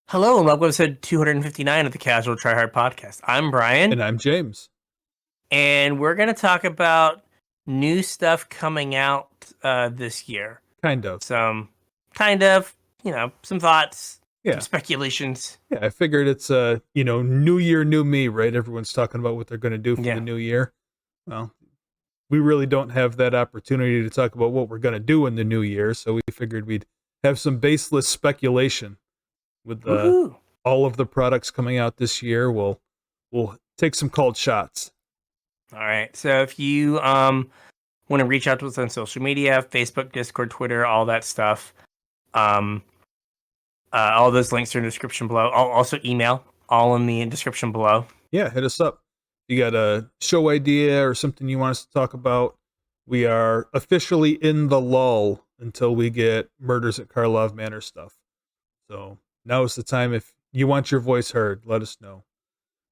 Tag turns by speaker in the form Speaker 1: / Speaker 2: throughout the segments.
Speaker 1: Hello and welcome to episode 259 of the Casual Try Hard podcast. I'm Brian,
Speaker 2: And I'm James.
Speaker 1: and we're going to talk about new stuff coming out this year.
Speaker 2: Kind of.
Speaker 1: Some some thoughts, some
Speaker 2: Yeah.
Speaker 1: speculations.
Speaker 2: Yeah, I figured it's new year, new me, right? Everyone's talking about what they're going to do for
Speaker 1: Yeah.
Speaker 2: the new year. Well, we really don't have that opportunity to talk about what we're going to do in the new year, so we figured we'd have some baseless speculation with
Speaker 1: Woohoo!
Speaker 2: all of the products coming out this year. We'll take some cold shots.
Speaker 1: All right. So if you want to reach out to us on social media, Facebook, Discord, Twitter, all that stuff, all those links are in the description below. Also email, all in the description below.
Speaker 2: Yeah, hit us up. You got a show idea or something you want us to talk about? We are officially in the lull until we get Murders at Karlov Manor stuff. So now is the time. If you want your voice heard, let us know.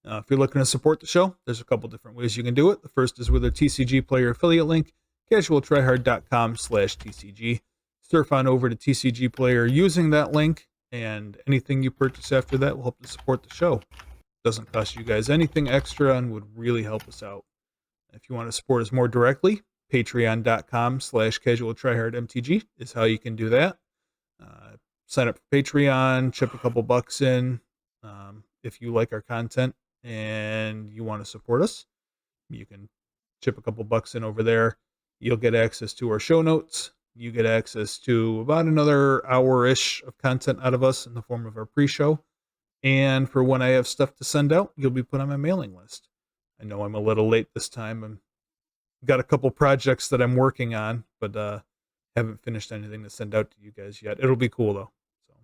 Speaker 2: If you're looking to support the show, there's a couple different ways you can do it. The first is with a TCG player affiliate link, CasualTryHard.com/TCG. Surf on over to TCG player using that link, and anything you purchase after that will help to support the show. Doesn't cost you guys anything extra and would really help us out. If you want to support us more directly, patreon.com/CasualTryHardMTG is how you can do that. Sign up for Patreon, chip a couple bucks in. If you like our content and you want to support us, you can chip a couple bucks in over there. You'll get access to our show notes. You get access to about another hour-ish of content out of us in the form of our pre-show. And for when I have stuff to send out, you'll be put on my mailing list. I know I'm a little late this time. I've got a couple projects that I'm working on, but haven't finished anything to send out to you guys yet. It'll be cool, though. So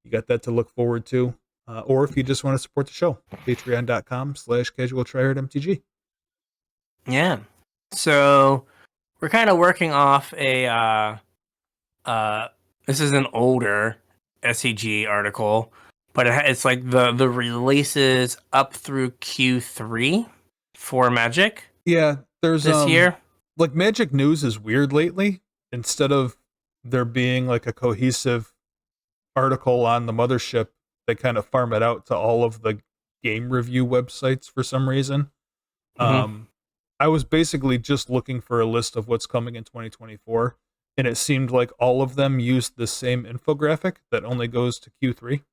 Speaker 2: you got that to look forward to. Or if you just want to support the show, patreon.com/CasualTryHardMTG.
Speaker 1: Yeah. So we're kind of working off a this is an older SCG article, but it's like the releases up through Q3 for Magic.
Speaker 2: Yeah, there's
Speaker 1: this year.
Speaker 2: Like Magic news is weird lately. Instead of there being like a cohesive article on the mothership, they kind of farm it out to all of the game review websites for some reason.
Speaker 1: Mm-hmm.
Speaker 2: I was basically just looking for a list of what's coming in 2024, and it seemed like all of them used the same infographic that only goes to Q3.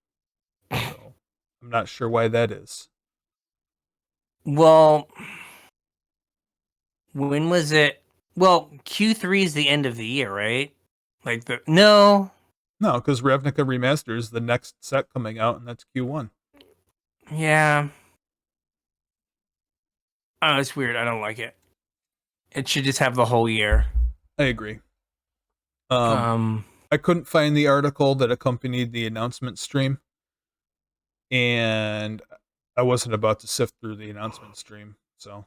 Speaker 2: So I'm not sure why that is.
Speaker 1: Well, when was it? Well, Q3 is the end of the year, right? No,
Speaker 2: because Ravnica Remaster is the next set coming out, and that's Q1.
Speaker 1: Yeah. Oh, it's weird. I don't like it. It should just have the whole year.
Speaker 2: I agree. I couldn't find the article that accompanied the announcement stream, and I wasn't about to sift through the announcement stream, so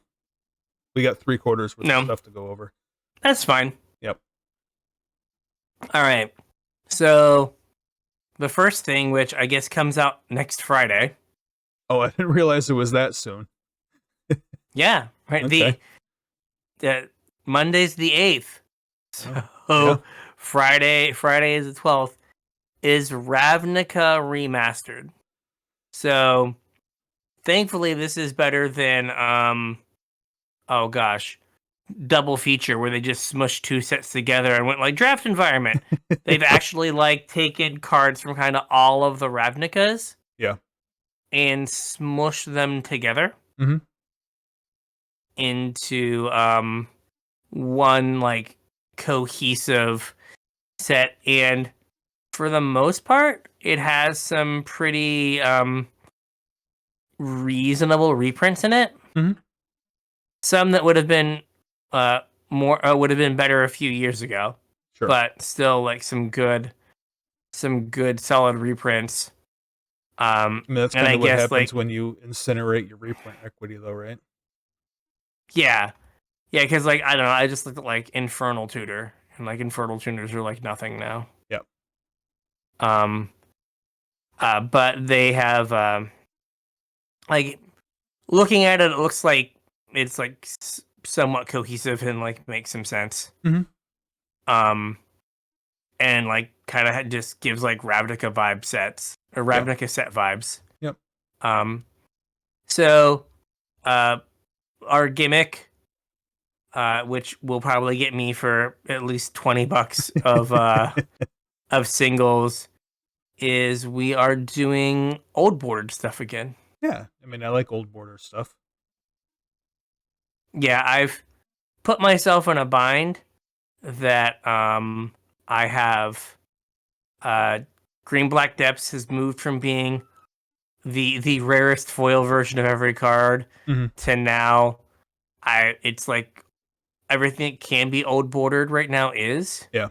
Speaker 2: we got 3/4 worth of stuff to go over.
Speaker 1: That's fine.
Speaker 2: Yep.
Speaker 1: All right. So the first thing, which I guess comes out next Friday.
Speaker 2: Oh, I didn't realize it was that soon.
Speaker 1: Yeah, right.
Speaker 2: Okay.
Speaker 1: The Monday's the 8th. So Friday is the 12th. Is Ravnica Remastered. So thankfully this is better than double feature where they just smushed two sets together and went like draft environment. They've actually like taken cards from kind of all of the Ravnicas.
Speaker 2: Yeah.
Speaker 1: And smushed them together.
Speaker 2: Mm-hmm.
Speaker 1: Into one like cohesive set, and for the most part it has some pretty reasonable reprints in it.
Speaker 2: Mm-hmm.
Speaker 1: Some that would have been would have been better a few years ago.
Speaker 2: Sure.
Speaker 1: But still like some good solid reprints.
Speaker 2: I mean, that's kind of what happens when you incinerate your reprint equity, though, right?
Speaker 1: Yeah, because like I don't know, I just looked at like Infernal Tutor, and like Infernal Tutors are like nothing now.
Speaker 2: Yep.
Speaker 1: But they have like looking at it, it looks like it's like somewhat cohesive and like makes some sense.
Speaker 2: Mm-hmm.
Speaker 1: and like kind of just gives like Ravnica vibe sets or
Speaker 2: Yeah.
Speaker 1: Ravnica set vibes.
Speaker 2: Yep.
Speaker 1: So our gimmick, which will probably get me for at least $20 of singles, is we are doing old bordered stuff again.
Speaker 2: Yeah. I mean, I like old border stuff.
Speaker 1: Yeah, I've put myself in a bind that I have Green Black Depths has moved from being the rarest foil version of every card to now it's like everything that can be old bordered right now is.
Speaker 2: Yeah.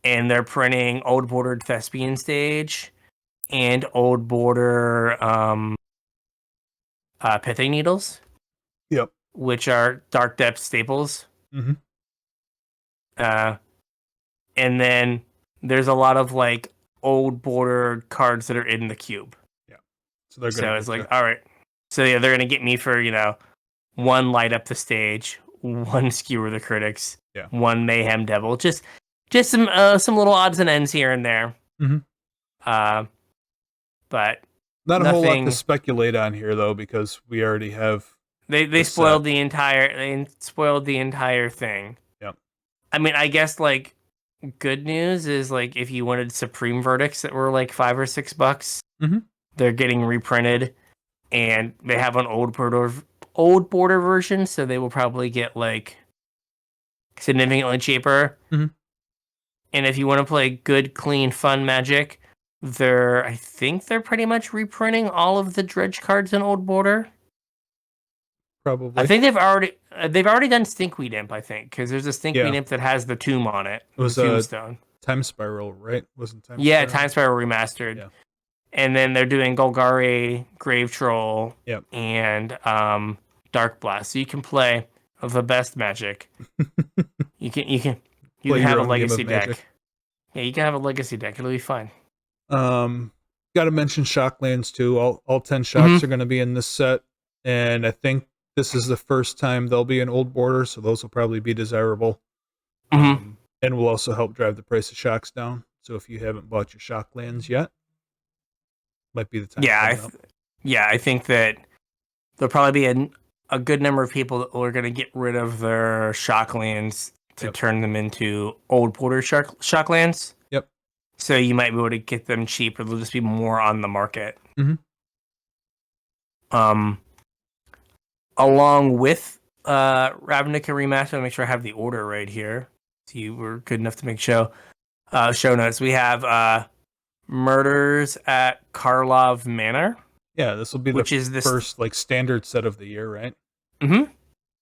Speaker 1: And they're printing old bordered Thespian Stage and old border Pithing Needles,
Speaker 2: Yep.
Speaker 1: which are Dark Depth staples. And then there's a lot of like old bordered cards that are in the cube.
Speaker 2: Yeah. So they're gonna
Speaker 1: it's like, all right. So yeah, they're gonna get me for, one Light Up the Stage, one Skewer the Critics,
Speaker 2: Yeah.
Speaker 1: one Mayhem Devil. Just some little odds and ends here and there. But
Speaker 2: not a
Speaker 1: nothing,
Speaker 2: whole lot to speculate on here though, because we already have.
Speaker 1: They spoiled the entire thing.
Speaker 2: Yep.
Speaker 1: I mean, I guess like good news is like if you wanted Supreme Verdicts that were like $5 or $6, they're getting reprinted, and they have an old border version, so they will probably get like significantly cheaper. And if you want to play good, clean, fun Magic, I think they're pretty much reprinting all of the Dredge cards in old border.
Speaker 2: Probably.
Speaker 1: I think they've already done Stinkweed Imp, I think, because there's a Stinkweed Imp that has the tomb on it.
Speaker 2: It was
Speaker 1: a tombstone.
Speaker 2: Time Spiral, right? Wasn't Time
Speaker 1: Spiral?
Speaker 2: Spiral?
Speaker 1: Time Spiral Remastered.
Speaker 2: Yeah.
Speaker 1: And then they're doing Golgari, Grave Troll, and Dark Blast. So you can play the best Magic. you can have a legacy deck. Yeah, you can have a legacy deck. It'll be fine.
Speaker 2: Got to mention Shocklands too. All 10 shocks are going to be in this set, and I think this is the first time they'll be in old border, so those will probably be desirable. And will also help drive the price of shocks down. So if you haven't bought your Shocklands yet, might be the time.
Speaker 1: I think that there'll probably be a good number of people that are going to get rid of their Shocklands to turn them into old border Shocklands.
Speaker 2: Yep.
Speaker 1: So you might be able to get them cheap, or they'll just be more on the market. Along with Ravnica Remastered, I'll make sure I have the order right here. So you were good enough to make show notes. We have Murders at Karlov Manor.
Speaker 2: Yeah, this will be the first like standard set of the year, right?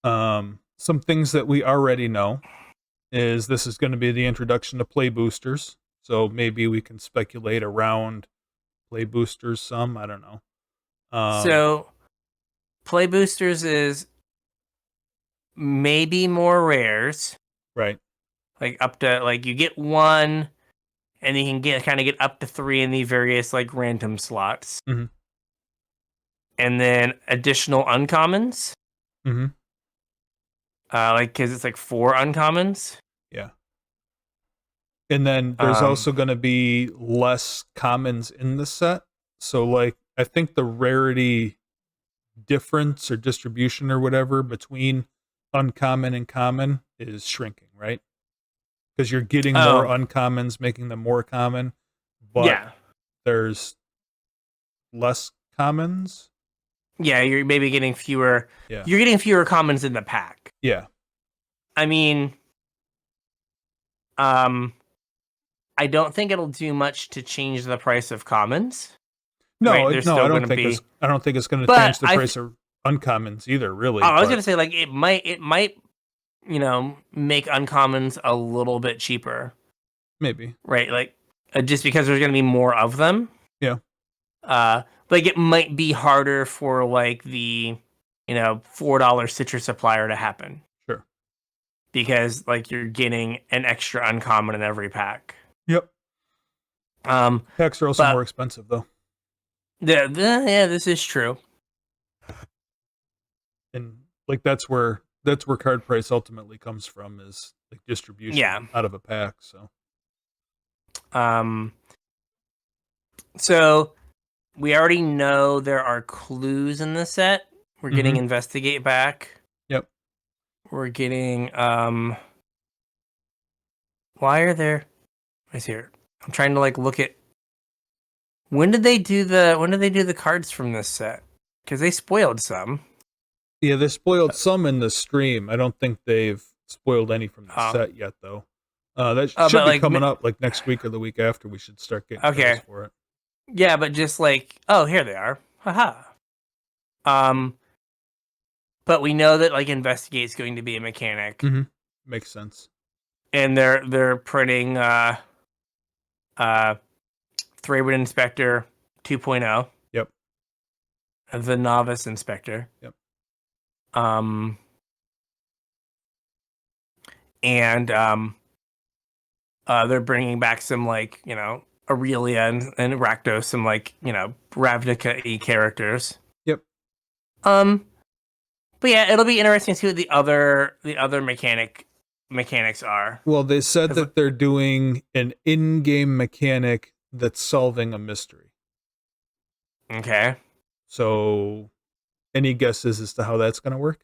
Speaker 2: Some things that we already know is this is going to be the introduction to play boosters. So maybe we can speculate around play boosters some. I don't know.
Speaker 1: So play boosters is maybe more rares.
Speaker 2: Right.
Speaker 1: Like up to like you get one, and you can get up to 3 in the various like random slots. And then additional uncommons. Because it's like 4 uncommons.
Speaker 2: Yeah. And then there's also going to be less commons in the set. So like I think the rarity difference or distribution or whatever between uncommon and common is shrinking, right? Because you're getting more uncommons, making them more common, but there's less commons.
Speaker 1: Yeah, you're maybe getting fewer.
Speaker 2: Yeah.
Speaker 1: You're getting fewer commons in the pack.
Speaker 2: Yeah.
Speaker 1: I mean, I don't think it'll do much to change the price of commons.
Speaker 2: No, right? No, I don't think it's going to change the price of uncommons either. Really,
Speaker 1: I was going to say like it might, make uncommons a little bit cheaper.
Speaker 2: Maybe.
Speaker 1: Right, like just because there's going to be more of them.
Speaker 2: Yeah.
Speaker 1: Like it might be harder for like the, $4 citrus supplier to happen.
Speaker 2: Sure.
Speaker 1: Because like you're getting an extra uncommon in every pack.
Speaker 2: Yep. Packs are also more expensive though.
Speaker 1: Yeah, this is true.
Speaker 2: And like that's where card price ultimately comes from, is like distribution out of a pack. So
Speaker 1: Um, so we already know there are clues in the set. We're getting investigate back.
Speaker 2: Yep.
Speaker 1: We're getting why are there? What's here? I'm trying to like look at when did they do the cards from this set? Because they spoiled some.
Speaker 2: Yeah, they spoiled some in the stream. I don't think they've spoiled any from the set yet, though. That should
Speaker 1: but
Speaker 2: be
Speaker 1: like
Speaker 2: coming up like next week or the week after. We should start getting cards for it.
Speaker 1: Yeah, but just like, oh, here they are. Haha. But we know that like investigate is going to be a mechanic.
Speaker 2: Makes sense.
Speaker 1: And they're printing Threadwood Inspector 2.0.
Speaker 2: Yep.
Speaker 1: The Novice Inspector.
Speaker 2: Yep.
Speaker 1: And they're bringing back some like, you know, Aurelia and Rakdos, some like, you know, Ravnica-y characters.
Speaker 2: Yep.
Speaker 1: But yeah, it'll be interesting to see what the other mechanics are.
Speaker 2: Well, they said that they're doing an in-game mechanic that's solving a mystery.
Speaker 1: Okay.
Speaker 2: So, any guesses as to how that's going to work?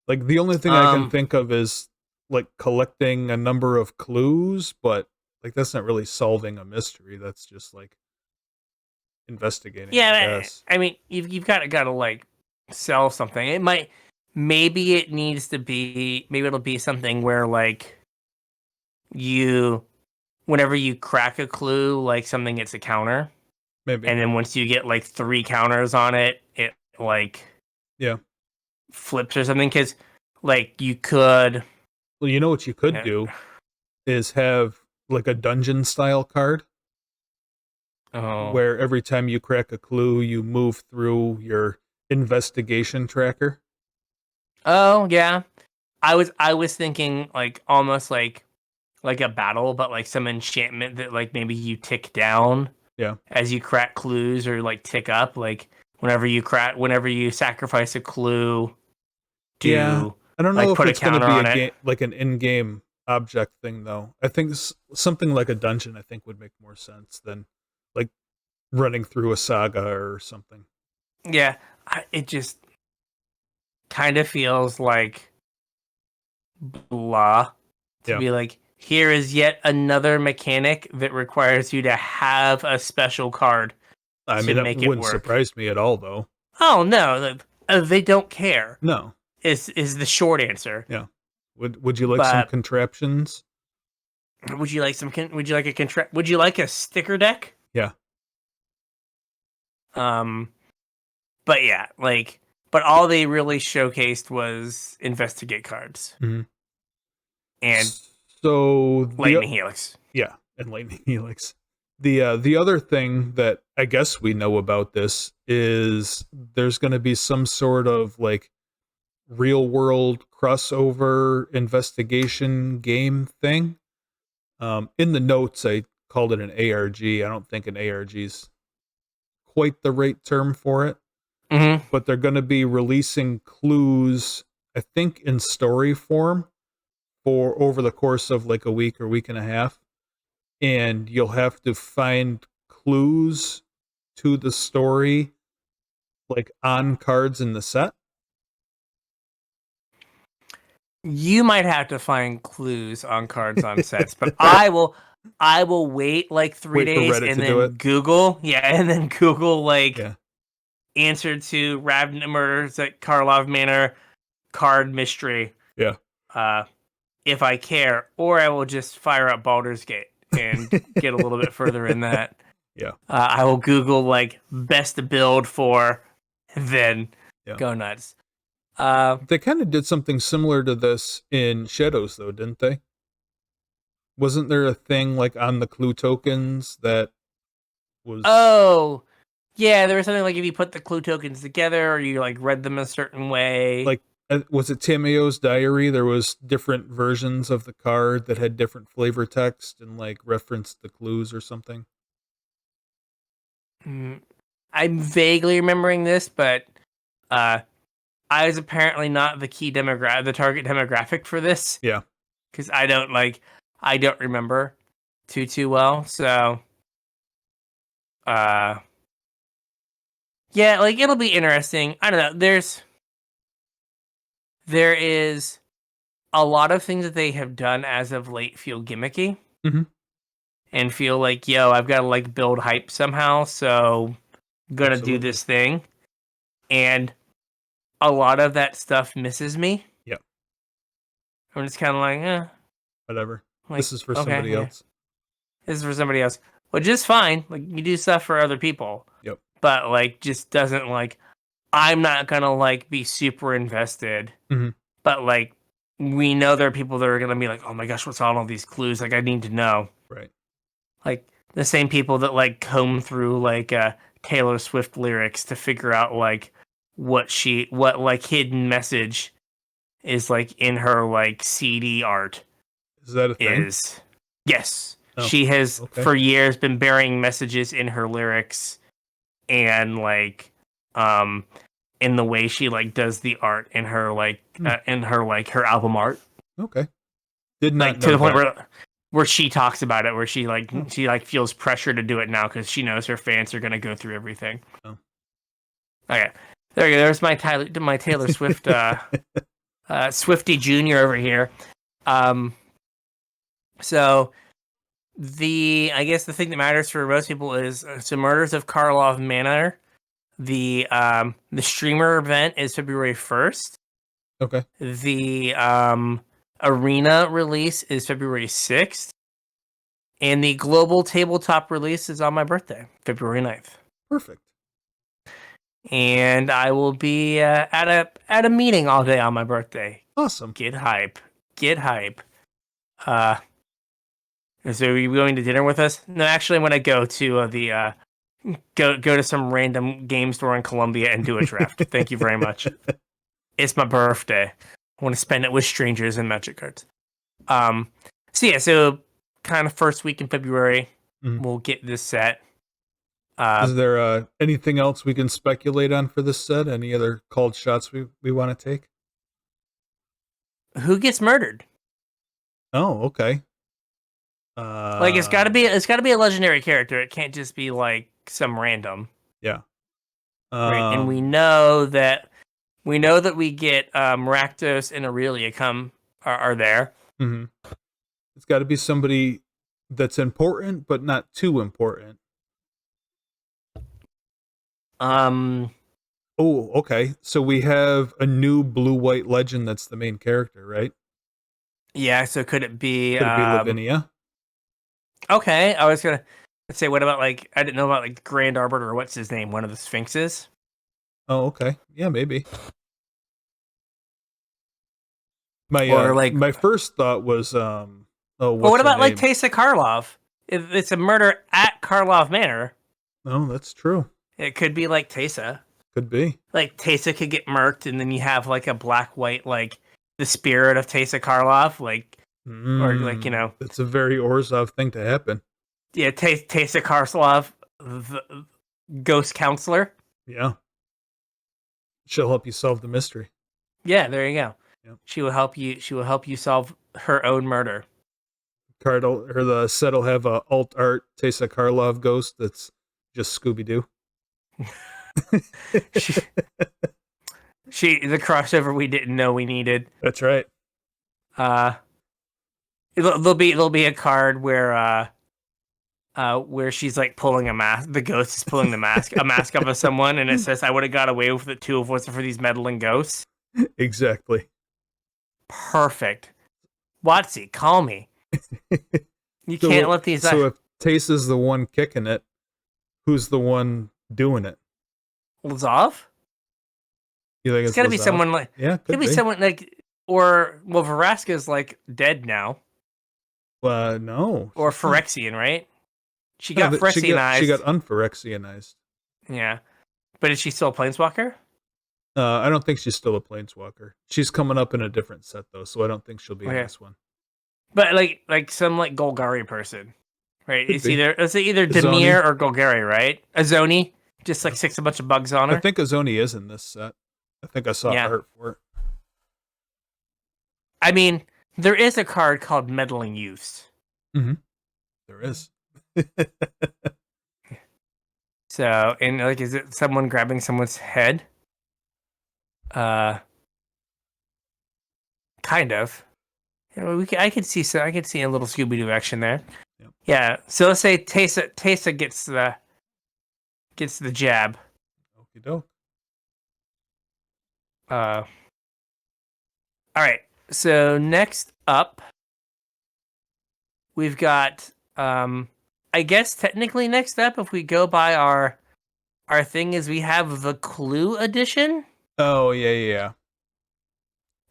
Speaker 2: Like, the only thing I can think of is, like, collecting a number of clues, but, like, that's not really solving a mystery. That's just, like, investigating.
Speaker 1: Yeah, I mean, you've got to, like, sell something. It might... Maybe it needs to be... Maybe it'll be something where, like, whenever you crack a clue, like, something gets a counter.
Speaker 2: Maybe.
Speaker 1: And then once you get, like, 3 counters on it, it, like...
Speaker 2: Yeah.
Speaker 1: Flips or something, because like you could
Speaker 2: well, you know what you could do is have like a dungeon style card where every time you crack a clue you move through your investigation tracker.
Speaker 1: Oh yeah, I was thinking like almost like a battle, but like some enchantment that like maybe you tick down as you crack clues, or like tick up, like whenever you sacrifice a clue to
Speaker 2: I don't know
Speaker 1: like,
Speaker 2: if
Speaker 1: put
Speaker 2: it's
Speaker 1: going to
Speaker 2: be a game, like an in-game object thing, though. I think something like a dungeon, I think, would make more sense than like running through a saga or something.
Speaker 1: Yeah, it just kind of feels like blah to be like, here is yet another mechanic that requires you to have a special card.
Speaker 2: I mean, that wouldn't surprise me at all, though.
Speaker 1: Oh no, they don't care.
Speaker 2: No,
Speaker 1: is the short answer.
Speaker 2: Yeah. Would you like some contraptions?
Speaker 1: Would you like Would you like a sticker deck?
Speaker 2: Yeah.
Speaker 1: But yeah, like, but all they really showcased was investigate cards. And
Speaker 2: so
Speaker 1: Lightning Helix.
Speaker 2: Yeah, and Lightning Helix. The other thing that I guess we know about this is there's going to be some sort of like real world crossover investigation game thing. In the notes, I called it an ARG. I don't think an ARG is quite the right term for it. But they're going to be releasing clues, I think, in story form for over the course of like a week or week and a half. And you'll have to find clues to the story like on cards in the set.
Speaker 1: You might have to find clues on cards on sets, but I will wait like 3 days and then Google like answer to Ravnica Murders at Karlov Manor card mystery.
Speaker 2: Yeah.
Speaker 1: If I care, or I will just fire up Baldur's Gate and get a little bit further in that.
Speaker 2: Yeah.
Speaker 1: I will Google like best to build for, and then go nuts.
Speaker 2: They kind of did something similar to this in Shadows, though, didn't they? Wasn't there a thing like on the clue tokens that was?
Speaker 1: Oh, yeah, there was something like if you put the clue tokens together, or you like read them a certain way.
Speaker 2: Like, was it Tamayo's diary? There was different versions of the card that had different flavor text and like referenced the clues or something.
Speaker 1: I'm vaguely remembering this, but I was apparently not the target demographic for this.
Speaker 2: Yeah.
Speaker 1: Because I don't like, I don't remember too well. So, yeah, like it'll be interesting. I don't know. There is a lot of things that they have done as of late feel gimmicky
Speaker 2: Mm-hmm.
Speaker 1: and feel like, yo, I've got to like build hype somehow. So, gonna do
Speaker 2: Absolutely.
Speaker 1: this thing, and a lot of that stuff misses me.
Speaker 2: Yep.
Speaker 1: I'm just kind of like,
Speaker 2: Whatever.
Speaker 1: like
Speaker 2: This is for
Speaker 1: okay,
Speaker 2: somebody
Speaker 1: yeah,
Speaker 2: else.
Speaker 1: this is for somebody else, which is fine. Like you do stuff for other people,
Speaker 2: Yep.
Speaker 1: but like just doesn't like. I'm not gonna like be super invested,
Speaker 2: Mm-hmm.
Speaker 1: but like we know there are people that are gonna be like, oh my gosh, what's on all these clues? Like I need to know.
Speaker 2: Right.
Speaker 1: Like the same people that like comb through like Taylor Swift lyrics to figure out like what like hidden message is like in her like CD art
Speaker 2: Is that a thing?
Speaker 1: is. Yes.
Speaker 2: Oh,
Speaker 1: She has
Speaker 2: okay.
Speaker 1: for years been burying messages in her lyrics and like in the way she like does the art in her like her album art.
Speaker 2: Okay. Did not
Speaker 1: Like to
Speaker 2: know
Speaker 1: the point
Speaker 2: that.
Speaker 1: where she talks about it, where she like
Speaker 2: Oh.
Speaker 1: she like feels pressure to do it now because she knows her fans are gonna go through everything.
Speaker 2: Oh.
Speaker 1: Okay, there you go. There's my Taylor Swift Swifty Junior over here. So I guess the thing that matters for most people is some Murders of Karlov Manor. The streamer event is February 1st.
Speaker 2: Okay.
Speaker 1: The arena release is February 6th. And the global tabletop release is on my birthday, February 9th.
Speaker 2: Perfect.
Speaker 1: And I will be at a meeting all day on my birthday.
Speaker 2: Awesome.
Speaker 1: Get hype. So are you going to dinner with us? No, actually, I'm going to go to go to some random game store in Colombia and do a draft. Thank you very much. It's my birthday. I want to spend it with strangers and magic cards. So kind of first week in February, we'll get this set.
Speaker 2: Is there anything else we can speculate on for this set? Any other called shots we want to take?
Speaker 1: Who gets murdered?
Speaker 2: Oh, okay.
Speaker 1: Like it's got to be a legendary character. It can't just be like some random.
Speaker 2: Yeah.
Speaker 1: Right, and we know that we get Rakdos and Aurelia are there.
Speaker 2: Mm-hmm. It's got to be somebody that's important, but not too important. Oh, okay. So we have a new blue-white legend that's the main character, right?
Speaker 1: Yeah. So could it be
Speaker 2: Lavinia?
Speaker 1: Okay, I was gonna say, what about like I didn't know about like Grand Arbiter or what's his name, one of the Sphinxes.
Speaker 2: Oh, okay. Yeah, maybe.
Speaker 1: My
Speaker 2: my first thought was
Speaker 1: what about like Teysa Karlov? If it's a murder at Karlov Manor.
Speaker 2: Oh, that's true.
Speaker 1: It could be like Teysa.
Speaker 2: Could be.
Speaker 1: Like Teysa could get murked, and then you have like a black white like the spirit of Teysa Karlov, like or like
Speaker 2: that's a very Orzhov thing to happen.
Speaker 1: Yeah, Teysa Karlov, the ghost counselor.
Speaker 2: Yeah, she'll help you solve the mystery.
Speaker 1: Yeah, there you go.
Speaker 2: Yep.
Speaker 1: She will help you solve her own murder.
Speaker 2: The set will have a alt art Teysa Karlov ghost that's just Scooby Doo.
Speaker 1: The crossover we didn't know we needed.
Speaker 2: That's right.
Speaker 1: There'll be a card where she's like pulling a mask. The ghost is pulling a mask off of someone, and it says, "I would have got away with it too if it wasn't for these meddling ghosts."
Speaker 2: Exactly.
Speaker 1: Perfect. Watsy, call me. You can't let these.
Speaker 2: So if Tace is the one kicking it, who's the one doing it?
Speaker 1: Lazov?
Speaker 2: You think
Speaker 1: it's got to be someone like
Speaker 2: could
Speaker 1: be someone like Veraska's like dead now.
Speaker 2: No.
Speaker 1: Or Phyrexian, right? She got Phyrexianized.
Speaker 2: She got unphyrexianized.
Speaker 1: Yeah, but is she still a planeswalker?
Speaker 2: I don't think she's still a planeswalker. She's coming up in a different set though, so I don't think she'll be in this one.
Speaker 1: But like some like Golgari person, right?
Speaker 2: Could
Speaker 1: It's
Speaker 2: be.
Speaker 1: either Demir or Golgari, right? Azoni just like sticks a bunch of bugs on her.
Speaker 2: I think Azoni is in this set. I think I saw art for it.
Speaker 1: I mean, there is a card called Meddling Youths.
Speaker 2: Mm-hmm. There is.
Speaker 1: So, and like, is it someone grabbing someone's head? Uh, kind of. Yeah, well, I could see a little Scooby Doo action there.
Speaker 2: Yep.
Speaker 1: Yeah. So let's say Tesa gets the jab.
Speaker 2: Okie doke.
Speaker 1: All right. So next up, we've got I guess technically next up, if we go by our thing, is we have the Clue edition.
Speaker 2: Oh yeah.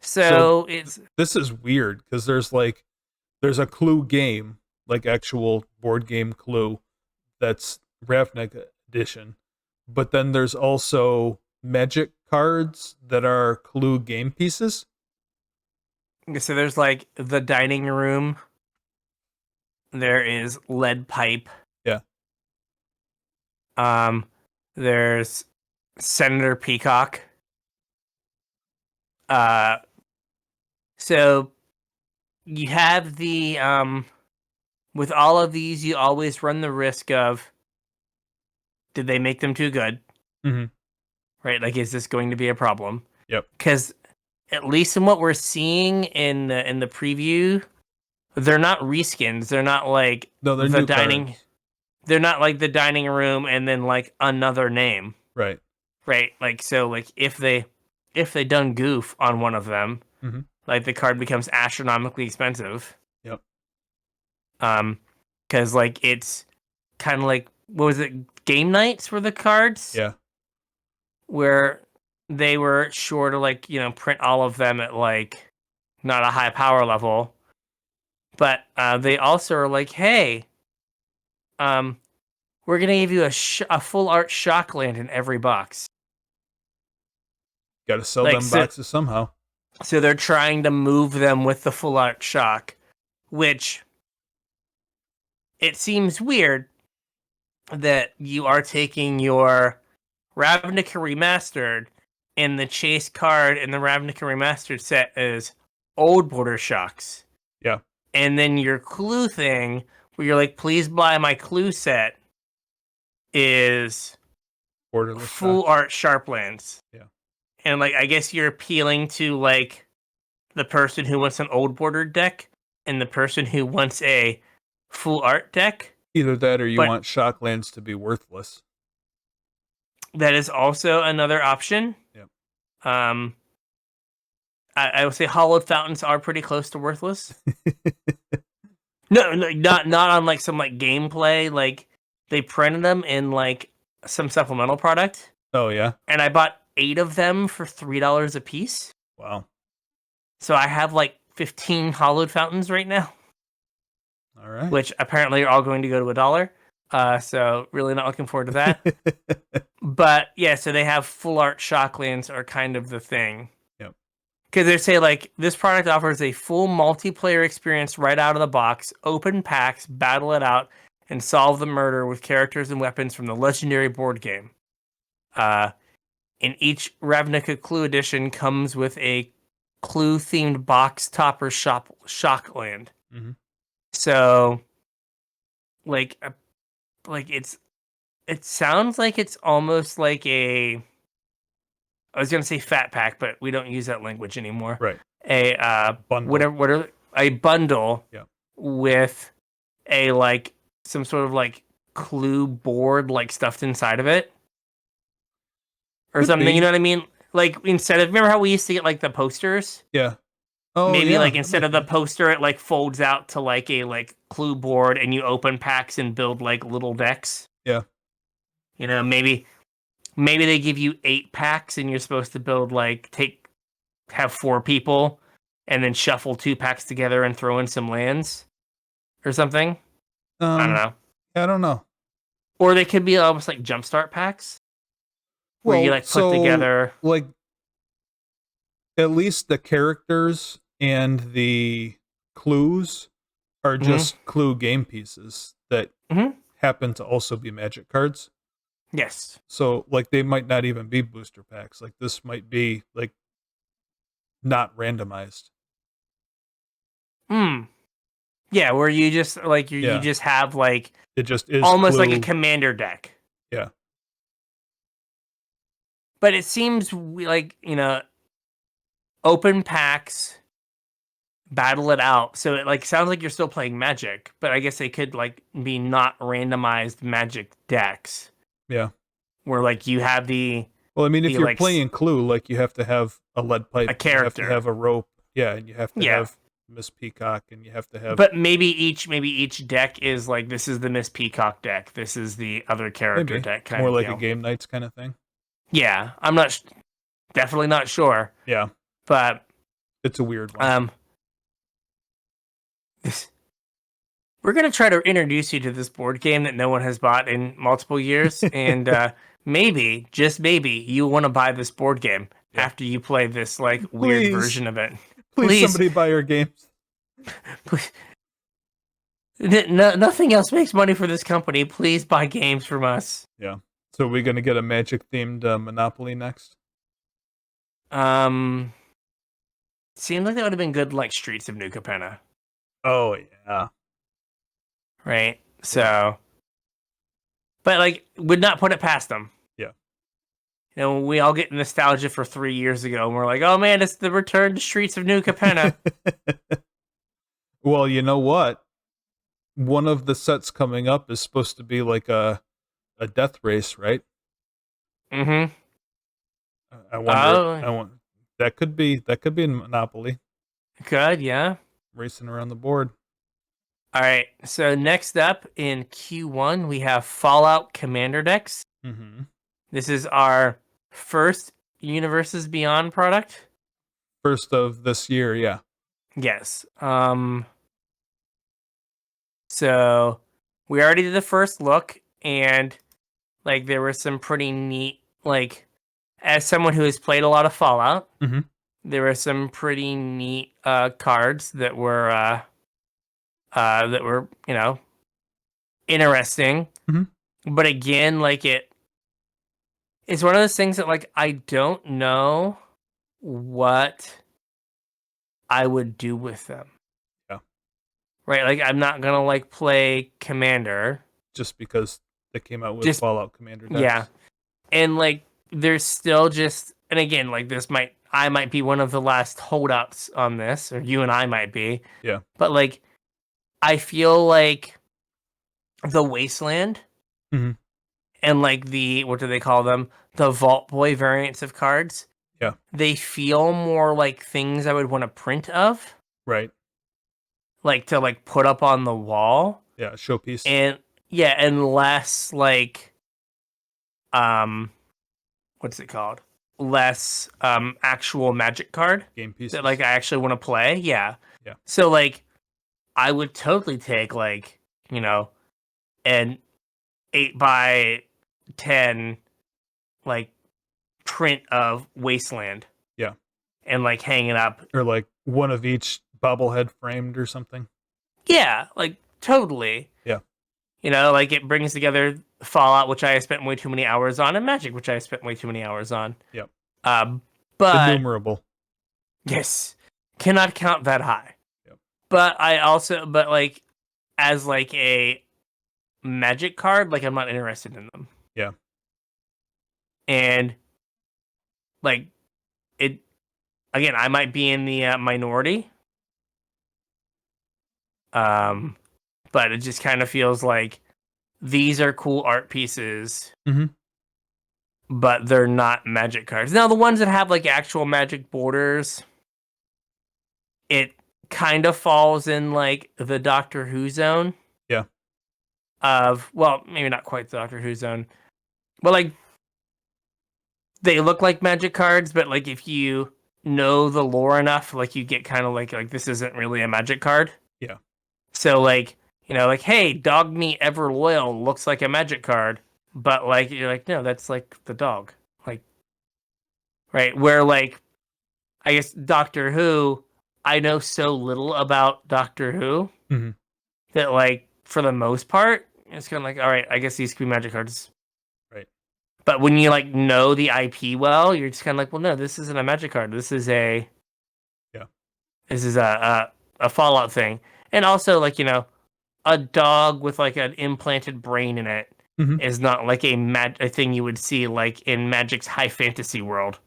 Speaker 2: So
Speaker 1: So it's
Speaker 2: this is weird because there's a Clue game, like actual board game Clue, that's Ravnica edition, but then there's also Magic cards that are Clue game pieces.
Speaker 1: so there's like the dining room. There is lead pipe.
Speaker 2: Yeah.
Speaker 1: Um, there's Senator Peacock. Uh, so you have the with all of these, you always run the risk of, did they make them too good?
Speaker 2: Mm-hmm.
Speaker 1: Right? Like, is this going to be a problem?
Speaker 2: Yep.
Speaker 1: Because at least in what we're seeing in the preview, they're not reskins. They're not like
Speaker 2: No, they're
Speaker 1: the
Speaker 2: new
Speaker 1: dining.
Speaker 2: cards.
Speaker 1: They're not like the dining room and then like another name.
Speaker 2: Right.
Speaker 1: Right? Like, so like if they done goof on one of them,
Speaker 2: Mm-hmm.
Speaker 1: like the card becomes astronomically expensive.
Speaker 2: Yep.
Speaker 1: Because like it's kind of like, what was it? Game nights were the cards.
Speaker 2: Yeah.
Speaker 1: Where they were sure to like print all of them at like not a high power level, but they also are like, hey, we're gonna give you a full art Shockland in every box.
Speaker 2: Got to sell
Speaker 1: Like,
Speaker 2: them boxes somehow.
Speaker 1: so they're trying to move them with the full art shock, which it seems weird that you are taking your Ravnica Remastered, and the chase card in the Ravnica Remastered set is old border shocks.
Speaker 2: Yeah.
Speaker 1: And then your Clue thing, where you're like, please buy my Clue set, is
Speaker 2: Borderless
Speaker 1: full
Speaker 2: shock.
Speaker 1: art Sharplands.
Speaker 2: Yeah.
Speaker 1: And like, I guess you're appealing to like the person who wants an old bordered deck and the person who wants a full art deck.
Speaker 2: Either that or you
Speaker 1: But
Speaker 2: want Shocklands to be worthless.
Speaker 1: that is also another option.
Speaker 2: Yep.
Speaker 1: I would say hollowed fountains are pretty close to worthless. No, not on like some like gameplay. Like they printed them in like some supplemental product,
Speaker 2: Oh yeah.
Speaker 1: and I bought 8 of them for $3 a piece.
Speaker 2: Wow.
Speaker 1: So I have like 15 hollowed fountains right now,
Speaker 2: All right.
Speaker 1: which apparently are all going to go to $1. So really not looking forward to that. But yeah, so they have full art Shocklands are kind of the thing.
Speaker 2: Yep.
Speaker 1: Because they say like this product offers a full multiplayer experience right out of the box, open packs, battle it out, and solve the murder with characters and weapons from the legendary board game. In each Ravnica Clue edition comes with a Clue themed box topper Shockland.
Speaker 2: Mm-hmm.
Speaker 1: So, like it sounds like it's almost like a. I was gonna say fat pack, but we don't use that language anymore.
Speaker 2: Right.
Speaker 1: A
Speaker 2: Bundle.
Speaker 1: whatever a bundle
Speaker 2: Yeah.
Speaker 1: with a like some sort of like Clue board like stuffed inside of it or
Speaker 2: Could
Speaker 1: something.
Speaker 2: be.
Speaker 1: You know what I mean? Like instead of, remember how we used to get like the posters?
Speaker 2: Yeah. Oh,
Speaker 1: Maybe
Speaker 2: yeah,
Speaker 1: like
Speaker 2: that
Speaker 1: instead
Speaker 2: makes
Speaker 1: of the
Speaker 2: sense.
Speaker 1: poster, it like folds out to like a like Clue board, and you open packs and build like little decks.
Speaker 2: Yeah.
Speaker 1: You know, maybe they give you 8 packs, and you're supposed to build like have 4 people, and then shuffle 2 packs together and throw in some lands or something. I don't know.
Speaker 2: I don't know.
Speaker 1: Or they could be almost like jumpstart packs, where you like put together.
Speaker 2: Like at least the characters and the clues are just Clue game pieces that happen to also be Magic cards.
Speaker 1: Yes.
Speaker 2: So like they might not even be booster packs. Like this might be like not randomized.
Speaker 1: Yeah, where you just like you
Speaker 2: Yeah.
Speaker 1: just have like
Speaker 2: It just is
Speaker 1: almost like a
Speaker 2: Clue.
Speaker 1: commander deck.
Speaker 2: Yeah.
Speaker 1: But it seems like, open packs, battle it out. So it like sounds like you're still playing Magic, but I guess they could like be not randomized Magic decks
Speaker 2: Yeah.
Speaker 1: where like you have
Speaker 2: Well, I mean, if
Speaker 1: the
Speaker 2: you're
Speaker 1: like
Speaker 2: playing Clue, like you have to have a lead pipe,
Speaker 1: a
Speaker 2: and you have to
Speaker 1: character.
Speaker 2: have a rope, yeah, and you have to
Speaker 1: Yeah.
Speaker 2: have Miss Peacock, and you have to have
Speaker 1: But maybe each deck is like this is the Miss Peacock deck. This is the other character
Speaker 2: maybe
Speaker 1: deck kind
Speaker 2: more
Speaker 1: of
Speaker 2: like a
Speaker 1: deal.
Speaker 2: game nights kind of thing.
Speaker 1: Yeah, I'm not definitely not sure,
Speaker 2: Yeah,
Speaker 1: but
Speaker 2: it's a weird one.
Speaker 1: this we're gonna try to introduce you to this board game that no one has bought in multiple years, and maybe, just maybe, you want to buy this board game
Speaker 2: Yeah.
Speaker 1: after you play this like weird
Speaker 2: Please.
Speaker 1: version of it.
Speaker 2: Please, somebody buy our games.
Speaker 1: Please. Nothing else makes money for this company. Please buy games from us.
Speaker 2: Yeah. So are we gonna get a Magic themed Monopoly next?
Speaker 1: Seemed like that would have been good, like Streets of New Capenna,
Speaker 2: Oh yeah.
Speaker 1: right? So, but like, would not put it past them.
Speaker 2: Yeah.
Speaker 1: We all get nostalgia for 3 years ago, and we're like, oh man, it's the return to Streets of New Capenna.
Speaker 2: Well, you know what? One of the sets coming up is supposed to be like a death race, right?
Speaker 1: Mm-hmm.
Speaker 2: I wonder.
Speaker 1: Oh.
Speaker 2: I want that could be in Monopoly
Speaker 1: Good, yeah.
Speaker 2: racing around the board.
Speaker 1: All right. So next up in Q1, we have Fallout Commander decks.
Speaker 2: Mm-hmm.
Speaker 1: This is our first Universes Beyond product.
Speaker 2: First of this year, yeah.
Speaker 1: Yes. So we already did the first look, and like there were some pretty neat, like, as someone who has played a lot of Fallout,
Speaker 2: Mhm.
Speaker 1: there were some pretty neat cards that were interesting.
Speaker 2: Mhm.
Speaker 1: But again, like it's one of those things that like I don't know what I would do with them.
Speaker 2: Yeah.
Speaker 1: Right? Like I'm not gonna like play Commander.
Speaker 2: Just because they came out with Fallout Commander decks.
Speaker 1: Yeah. And like there's still just, and again, like I might be one of the last holdouts on this, or you and I might be.
Speaker 2: Yeah.
Speaker 1: But like I feel like the Wasteland
Speaker 2: Mhm.
Speaker 1: and like the, what do they call them? The Vault Boy variants of cards.
Speaker 2: Yeah.
Speaker 1: They feel more like things I would want to print of.
Speaker 2: Right.
Speaker 1: Like to like put up on the wall.
Speaker 2: Yeah, showpiece.
Speaker 1: And yeah, and less like what's it called? Less actual Magic card
Speaker 2: Game pieces.
Speaker 1: that like I actually want to play. Yeah.
Speaker 2: Yeah.
Speaker 1: So like I would totally take like, an 8x10 like print of Wasteland.
Speaker 2: Yeah.
Speaker 1: And like hang it up.
Speaker 2: Or like one of each bobblehead framed or something.
Speaker 1: Yeah, like totally.
Speaker 2: Yeah.
Speaker 1: Like it brings together Fallout, which I spent way too many hours on, and Magic, which I spent way too many hours on.
Speaker 2: Yep.
Speaker 1: But
Speaker 2: innumerable.
Speaker 1: yes, cannot count that high.
Speaker 2: Yep.
Speaker 1: But like as like a Magic card, like I'm not interested in them.
Speaker 2: Yeah.
Speaker 1: And like it again, I might be in the minority. But it just kind of feels like these are cool art pieces.
Speaker 2: Mm-hmm.
Speaker 1: But they're not Magic cards. Now, the ones that have like actual Magic borders, it kind of falls in like the Doctor Who zone.
Speaker 2: Yeah.
Speaker 1: Well, maybe not quite the Doctor Who zone, but like they look like Magic cards, but like if you know the lore enough, like you get kind of like this isn't really a Magic card.
Speaker 2: Yeah.
Speaker 1: So like, like, hey, Dog Meat Ever Loyal looks like a Magic card. But like you're like, no, that's like the dog. Like, right, where like I guess Doctor Who, I know so little about Doctor Who
Speaker 2: mm-hmm.
Speaker 1: that like for the most part, it's kind of like, all right, I guess these could be Magic cards.
Speaker 2: Right.
Speaker 1: But when you like know the IP well, you're just kind of like, well, no, this isn't a Magic card. This is a Fallout thing. And also, like, a dog with like an implanted brain in it
Speaker 2: Mhm.
Speaker 1: is not like a thing you would see like in Magic's high fantasy world.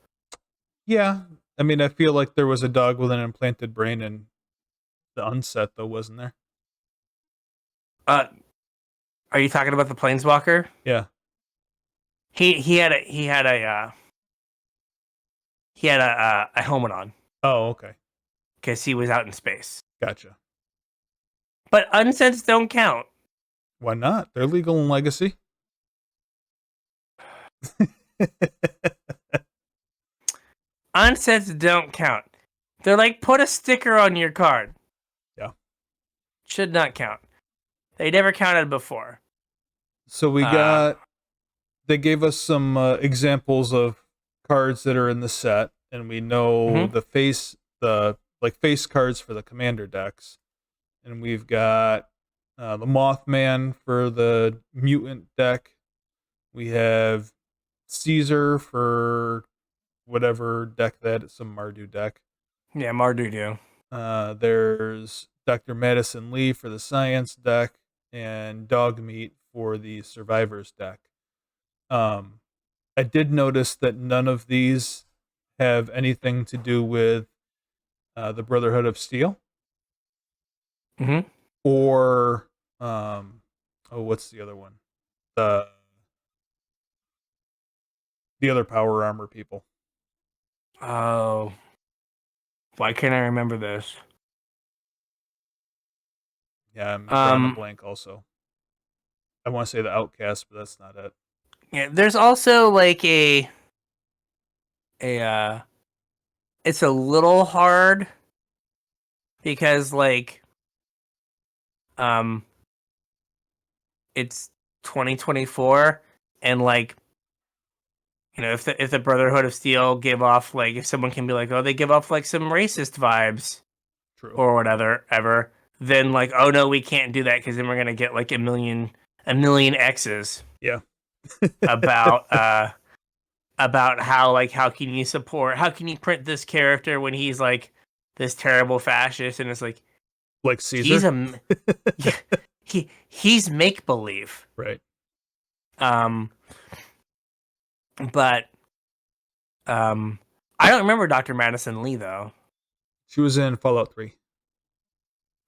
Speaker 2: Yeah. I mean, I feel like there was a dog with an implanted brain in the unset, though, wasn't there?
Speaker 1: Uh, are you talking about the Planeswalker?
Speaker 2: Yeah.
Speaker 1: He had a helmet on
Speaker 2: Oh, okay.
Speaker 1: because he was out in space.
Speaker 2: Gotcha.
Speaker 1: But unsets don't count.
Speaker 2: Why not? They're legal in Legacy.
Speaker 1: Unsets don't count. They're like, put a sticker on your card.
Speaker 2: Yeah.
Speaker 1: Should not count. They never counted before.
Speaker 2: So we got. They gave us some examples of cards that are in the set, and we know
Speaker 1: Mhm.
Speaker 2: the face cards for the commander decks, and we've got the Mothman for the mutant deck. We have Caesar for whatever deck that is, some Mardu deck.
Speaker 1: Yeah, Mardudu.
Speaker 2: There's Dr. Madison Lee for the science deck, and Dogmeat for the survivors deck. I did notice that none of these have anything to do with the Brotherhood of Steel
Speaker 1: Mm-hmm.
Speaker 2: or what's the other one? The other power armor people.
Speaker 1: Oh, why can't I remember this?
Speaker 2: Yeah, I'm drawing a blank. Also, I want to say the Outcast, but that's not it.
Speaker 1: Yeah, there's also like a it's a little hard because like um it's 2024 and like if the Brotherhood of Steel give off like if someone can be like, oh, they give off like some racist vibes
Speaker 2: True.
Speaker 1: or whatever ever, then like, oh no, we can't do that because then we're gonna get like a million X's.
Speaker 2: Yeah.
Speaker 1: About how can you print this character when he's like this terrible fascist, and it's like
Speaker 2: like Caesar.
Speaker 1: He's make believe.
Speaker 2: Right.
Speaker 1: But I don't remember Dr. Madison Lee though.
Speaker 2: She was in Fallout 3.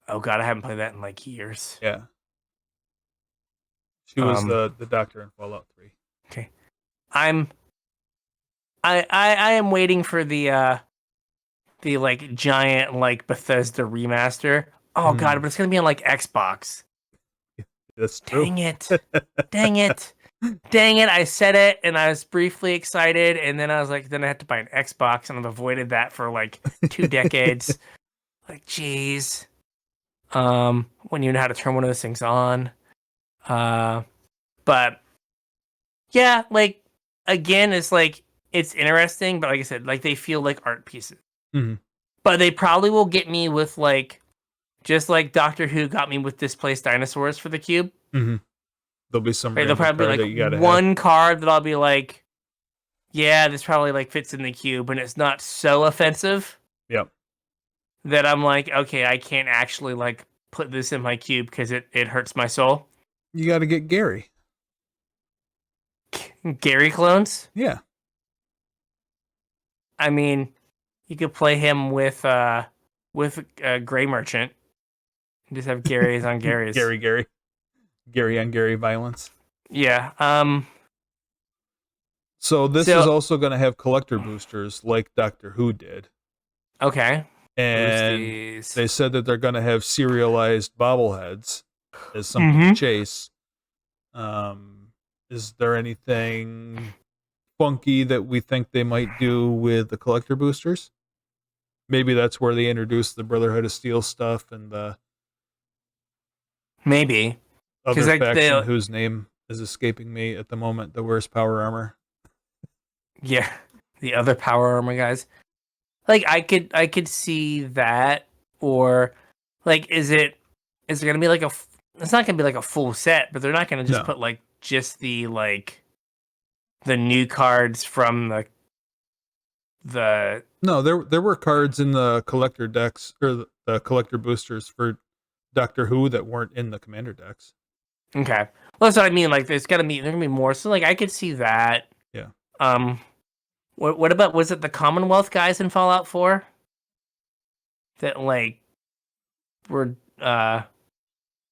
Speaker 1: Oh god, I haven't played that in like years.
Speaker 2: Yeah. She was the doctor in Fallout 3.
Speaker 1: Okay. I am waiting for the like giant like Bethesda remaster. Oh god, but it's gonna be on like Xbox.
Speaker 2: That's true.
Speaker 1: Dang it. Dang it. Dang it. I said it and I was briefly excited, and then I was like, then I had to buy an Xbox, and I've avoided that for like 2 decades. Like, jeez. When you know how to turn one of those things on. But yeah, like again, it's like it's interesting, but like I said, like they feel like art pieces.
Speaker 2: Mm-hmm.
Speaker 1: But they probably will get me with like just like Doctor Who got me with Displaced Dinosaurs for the cube.
Speaker 2: Mm-hmm. There'll be some
Speaker 1: Right, they'll probably be like
Speaker 2: one
Speaker 1: card that I'll be like, yeah, this probably like fits in the cube, and it's not so offensive.
Speaker 2: Yep.
Speaker 1: That I'm like, okay, I can't actually like put this in my cube because it hurts my soul.
Speaker 2: You got to get Gary.
Speaker 1: Gary clones?
Speaker 2: Yeah.
Speaker 1: I mean, you could play him with Gray Merchant. Just have Gary's on Gary's.
Speaker 2: Gary on Gary violence.
Speaker 1: Yeah.
Speaker 2: So this is also going to have collector boosters like Doctor Who did.
Speaker 1: Okay.
Speaker 2: And they said that they're going to have serialized bobbleheads as something to chase. Is there anything funky that we think they might do with the collector boosters? Maybe that's where they introduce the Brotherhood of Steel stuff and the
Speaker 1: maybe
Speaker 2: other faction whose name is escaping me at the moment, the worst power armor. Yeah,
Speaker 1: the other power armor guys. Like I could see that, or like is it gonna be like it's not gonna be like a full set, but they're not gonna just put like just the like the new cards from the
Speaker 2: No, there were cards in the collector decks or the collector boosters for Doctor Who that weren't in the Commander decks.
Speaker 1: Okay. Well, that's what I mean. Like, there's gonna be more. So, like, I could see that.
Speaker 2: Yeah.
Speaker 1: What about, was it the Commonwealth guys in Fallout 4 that like were that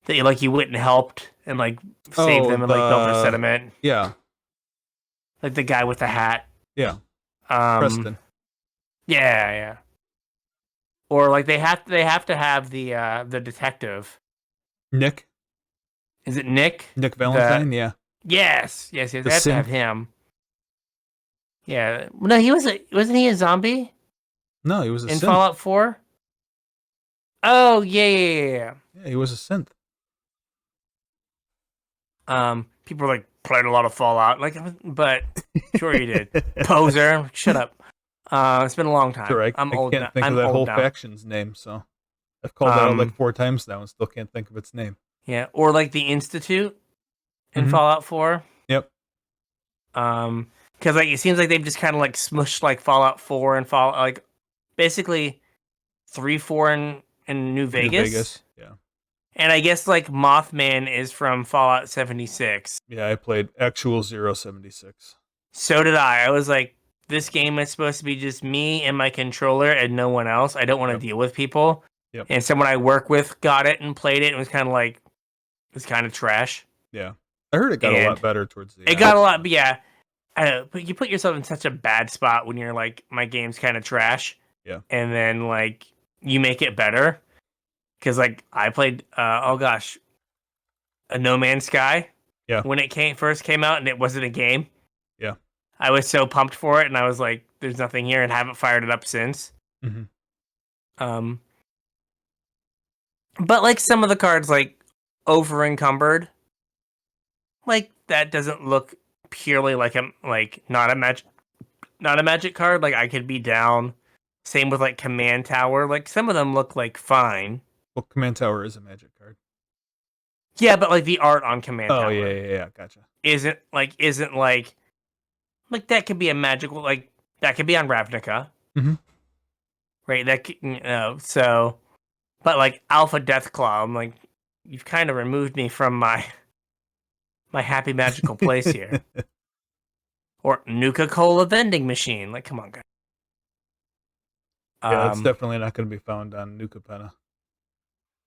Speaker 1: like you went and helped and like saved them and like built their settlement?
Speaker 2: Yeah.
Speaker 1: Like the guy with the hat.
Speaker 2: Yeah.
Speaker 1: Preston. Yeah. Or like they have to have the detective.
Speaker 2: Nick.
Speaker 1: Is it Nick?
Speaker 2: Nick Valentine? Yeah.
Speaker 1: Yes. They have
Speaker 2: synth.
Speaker 1: to have him. Yeah. No, wasn't he a zombie?
Speaker 2: No, he was a
Speaker 1: in
Speaker 2: synth.
Speaker 1: Fallout 4? Oh, yeah.
Speaker 2: Yeah, he was a synth.
Speaker 1: People are like played a lot of Fallout, like, but sure you did. Poser, shut up. It's been a long time.
Speaker 2: Sure,
Speaker 1: I'm
Speaker 2: I
Speaker 1: old.
Speaker 2: can't think
Speaker 1: I'm
Speaker 2: of that
Speaker 1: old
Speaker 2: whole
Speaker 1: now.
Speaker 2: faction's name, so I've called that out like 4 times now and still can't think of its name.
Speaker 1: Yeah, or like the Institute in Fallout 4.
Speaker 2: Yep.
Speaker 1: Because like it seems like they've just kind of like smushed like Fallout 4 and Fallout, like basically 3, 4 in New Vegas.
Speaker 2: Yeah.
Speaker 1: And I guess like Mothman is from Fallout 76.
Speaker 2: Yeah, I played actual 076.
Speaker 1: So did I. I was like, this game is supposed to be just me and my controller and no one else. I don't want to deal with people.
Speaker 2: Yep.
Speaker 1: And someone I work with got it and played it and was kind of like, it's kind of trash.
Speaker 2: Yeah. I heard it got a lot better towards the end.
Speaker 1: It got a lot, but yeah. I don't know, but you put yourself in such a bad spot when you're like, my game's kind of trash.
Speaker 2: Yeah.
Speaker 1: And then like, you make it better. Because like, I played, a No Man's Sky.
Speaker 2: Yeah.
Speaker 1: When it first came out and it wasn't a game.
Speaker 2: Yeah.
Speaker 1: I was so pumped for it and I was like, there's nothing here, and haven't fired it up since.
Speaker 2: Mm-hmm.
Speaker 1: But like some of the cards, like over encumbered, like that doesn't look purely like not a magic card. Like I could be down. Same with like Command Tower. Like some of them look like fine.
Speaker 2: Well, Command Tower is a magic card.
Speaker 1: Yeah, but like the art on Command Tower.
Speaker 2: Oh yeah, gotcha.
Speaker 1: Isn't like that could be a magical, like that could be on Ravnica.
Speaker 2: Mm-hmm.
Speaker 1: Right. So, but like Alpha Deathclaw, I'm like, you've kind of removed me from my happy magical place here. Or Nuka-Cola vending machine. Like, come on, guys.
Speaker 2: Yeah, it's definitely not going to be found on Nuka Penna.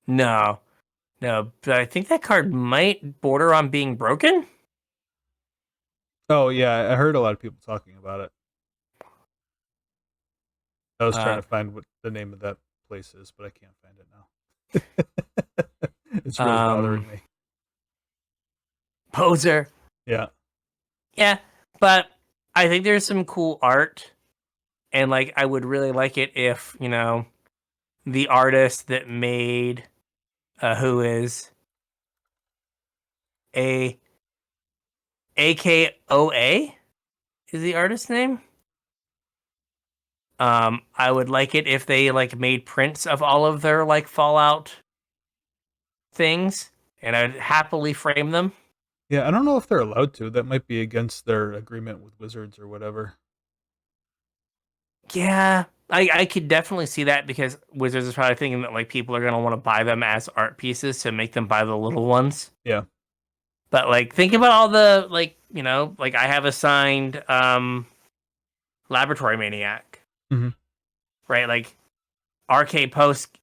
Speaker 1: No, but I think that card might border on being broken.
Speaker 2: Oh yeah, I heard a lot of people talking about it. I was trying to find what the name of that place is, but I can't find it now. It's really bothering me.
Speaker 1: Poser.
Speaker 2: Yeah.
Speaker 1: Yeah, but I think there's some cool art, and like I would really like it if, the artist that made who is AKOA is the artist's name. I would like it if they like made prints of all of their like Fallout things, and I'd happily frame them.
Speaker 2: Yeah, I don't know if they're allowed to. That might be against their agreement with Wizards or whatever.
Speaker 1: Yeah, I could definitely see that, because Wizards is probably thinking that like people are gonna want to buy them as art pieces to make them buy the little ones.
Speaker 2: Yeah.
Speaker 1: But like, think about all the like I have a signed Laboratory Maniac.
Speaker 2: Mm-hmm.
Speaker 1: Right, like RK Post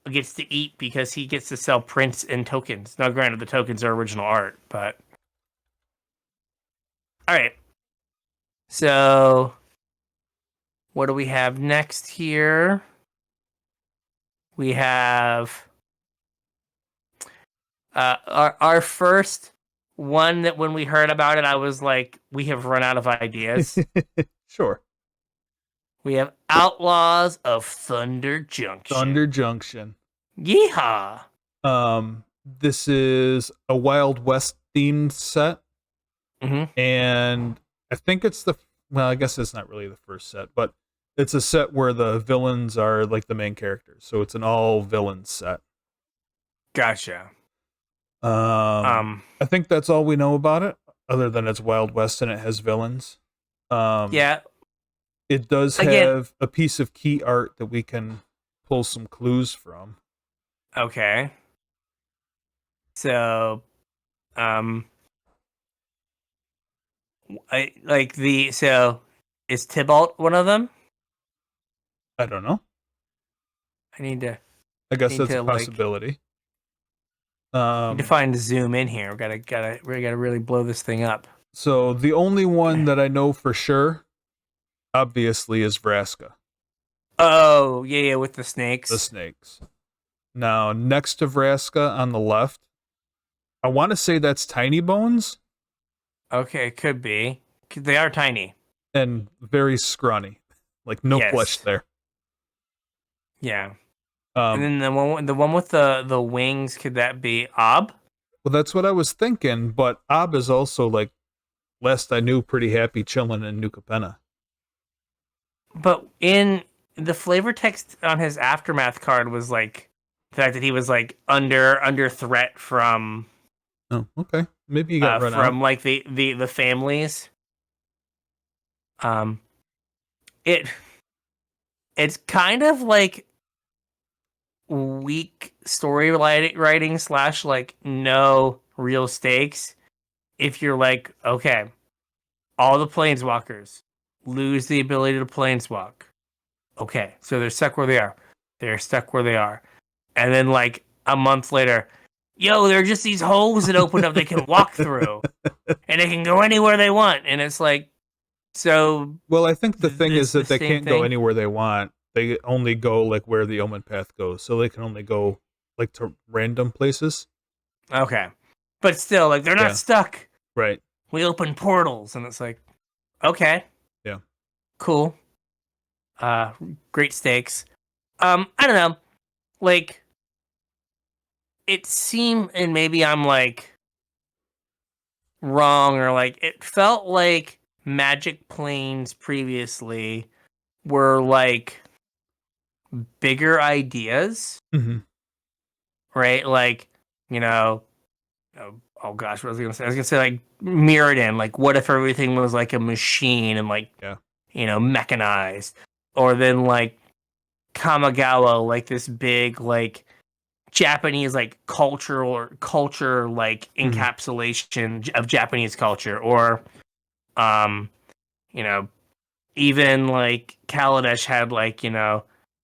Speaker 1: gets to eat because he gets to sell prints and tokens. Now, granted, the tokens are original art, but all right. So, what do we have next here? We have our first one that when we heard about it, I was like, we have run out of ideas.
Speaker 2: Sure.
Speaker 1: We have Outlaws of Thunder Junction.
Speaker 2: Thunder Junction.
Speaker 1: Yeehaw.
Speaker 2: This is a Wild West themed set.
Speaker 1: Mm-hmm.
Speaker 2: And I think it's I guess it's not really the first set, but it's a set where the villains are like the main characters. So it's an all villains set.
Speaker 1: Gotcha.
Speaker 2: I think that's all we know about it, other than it's Wild West and it has villains.
Speaker 1: Yeah.
Speaker 2: It does have a piece of key art that we can pull some clues from.
Speaker 1: Okay. So, um, is Tybalt one of them?
Speaker 2: I don't know.
Speaker 1: I need to
Speaker 2: I guess
Speaker 1: need
Speaker 2: that's a
Speaker 1: to like
Speaker 2: possibility.
Speaker 1: need to find zoom in here. We gotta really blow this thing up.
Speaker 2: So the only one that I know for sure, obviously, is Vraska,
Speaker 1: Oh yeah, with the
Speaker 2: the
Speaker 1: snakes.
Speaker 2: snakes. Now, next to Vraska on the left, I want to say that's Tiny Bones
Speaker 1: Okay, could be. They are tiny.
Speaker 2: and very scrawny, like no flesh
Speaker 1: Yes.
Speaker 2: there.
Speaker 1: Yeah. And
Speaker 2: Um,
Speaker 1: then the one with the wings, could that be Ob?
Speaker 2: well, that's what I was thinking, but Ab is also like last I knew, pretty happy chilling in New Capenna.
Speaker 1: But in the flavor text on his aftermath card was like the fact that he was like under threat
Speaker 2: Oh, okay. Maybe you got run out.
Speaker 1: from like the families. Um it it's kind of like weak story writing slash like no real stakes if you're like, okay, all the planeswalkers lose the ability to planeswalk. Okay, so they're stuck where they are. They're stuck where they are. And then like a month later, yo, there are just these holes that open up they can walk through. And they can go anywhere they want. And it's like, so
Speaker 2: Well, I think the thing
Speaker 1: it's
Speaker 2: is
Speaker 1: the
Speaker 2: that they
Speaker 1: same
Speaker 2: can't go
Speaker 1: thing.
Speaker 2: anywhere they want. They only go like where the Omen Path goes, so they can only go like to random places.
Speaker 1: Okay. But still, like they're not
Speaker 2: Yeah,
Speaker 1: stuck.
Speaker 2: right.
Speaker 1: We open portals and it's like, okay,
Speaker 2: Yeah.
Speaker 1: cool. Uh Great stakes. I don't know. Like it seemed, and maybe I'm like wrong, or like it felt like Magic Planes previously were like bigger ideas,
Speaker 2: hmm
Speaker 1: right? Like, you know, oh gosh, what was I gonna say? I was gonna say like Mirrodin, like what if everything was like a machine and like,
Speaker 2: Yeah.
Speaker 1: mechanized, or then like Kamigawa, like this big like Japanese like culture like
Speaker 2: hmm
Speaker 1: encapsulation of Japanese culture, or um, you know, even like Kaladesh had like,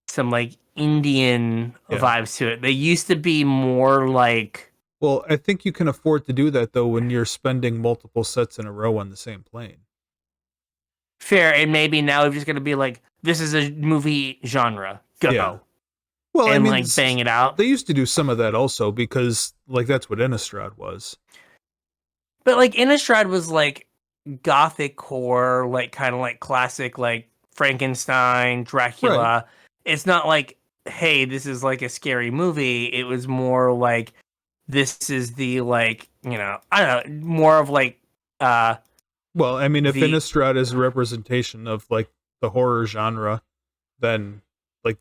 Speaker 1: some like Indian
Speaker 2: Yeah.
Speaker 1: vibes to it. They used to be more like
Speaker 2: Well, I think you can afford to do that though when you're spending multiple sets in a row on the same plane.
Speaker 1: fair, and maybe now we're just gonna be like, this is a movie genre,
Speaker 2: Yeah.
Speaker 1: go,
Speaker 2: Well, I
Speaker 1: and
Speaker 2: mean,
Speaker 1: like bang it out.
Speaker 2: they used to do some of that also because like that's what Innistrad was.
Speaker 1: But like Innistrad was like gothic horror, like kind of like classic like Frankenstein,
Speaker 2: Right.
Speaker 1: Dracula. It's not like, hey, this is like a scary movie. It was more like, this is the like, I don't know, more of like uh
Speaker 2: Well, I mean, if
Speaker 1: the
Speaker 2: Innistrad is a representation of like the horror genre, then like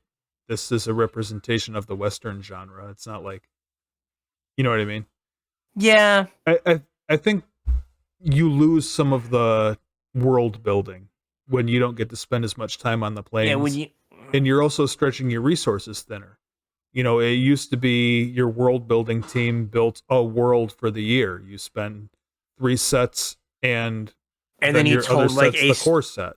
Speaker 2: this is a representation of the Western genre. It's not like you know what I mean.
Speaker 1: yeah.
Speaker 2: I think you lose some of the world building when you don't get to spend as much time on the
Speaker 1: Yeah, when
Speaker 2: planes,
Speaker 1: you
Speaker 2: and you're also stretching your resources thinner. You know, it used to be your world building team built a world for the year. You spend 3 sets and
Speaker 1: and then
Speaker 2: then
Speaker 1: you
Speaker 2: your other
Speaker 1: told like
Speaker 2: set's the core set.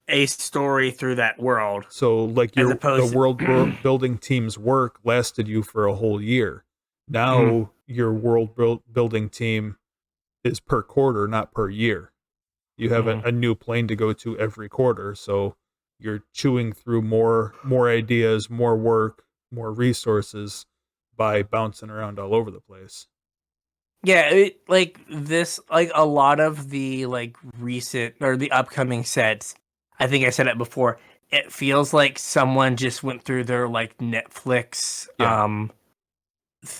Speaker 1: a story through that world,
Speaker 2: So like
Speaker 1: as
Speaker 2: the
Speaker 1: opposed to
Speaker 2: world building team's work lasted you for a whole year.
Speaker 1: Mhm.
Speaker 2: Now your world building team is per quarter, not per year. You have
Speaker 1: Mhm.
Speaker 2: a new plane to go to every quarter, so you're chewing through more ideas, more work, more resources by bouncing around all over the place.
Speaker 1: Yeah, like this, like a lot of the like recent or the upcoming sets. I think I said it before. It feels like someone just went through their like Netflix,
Speaker 2: Yeah.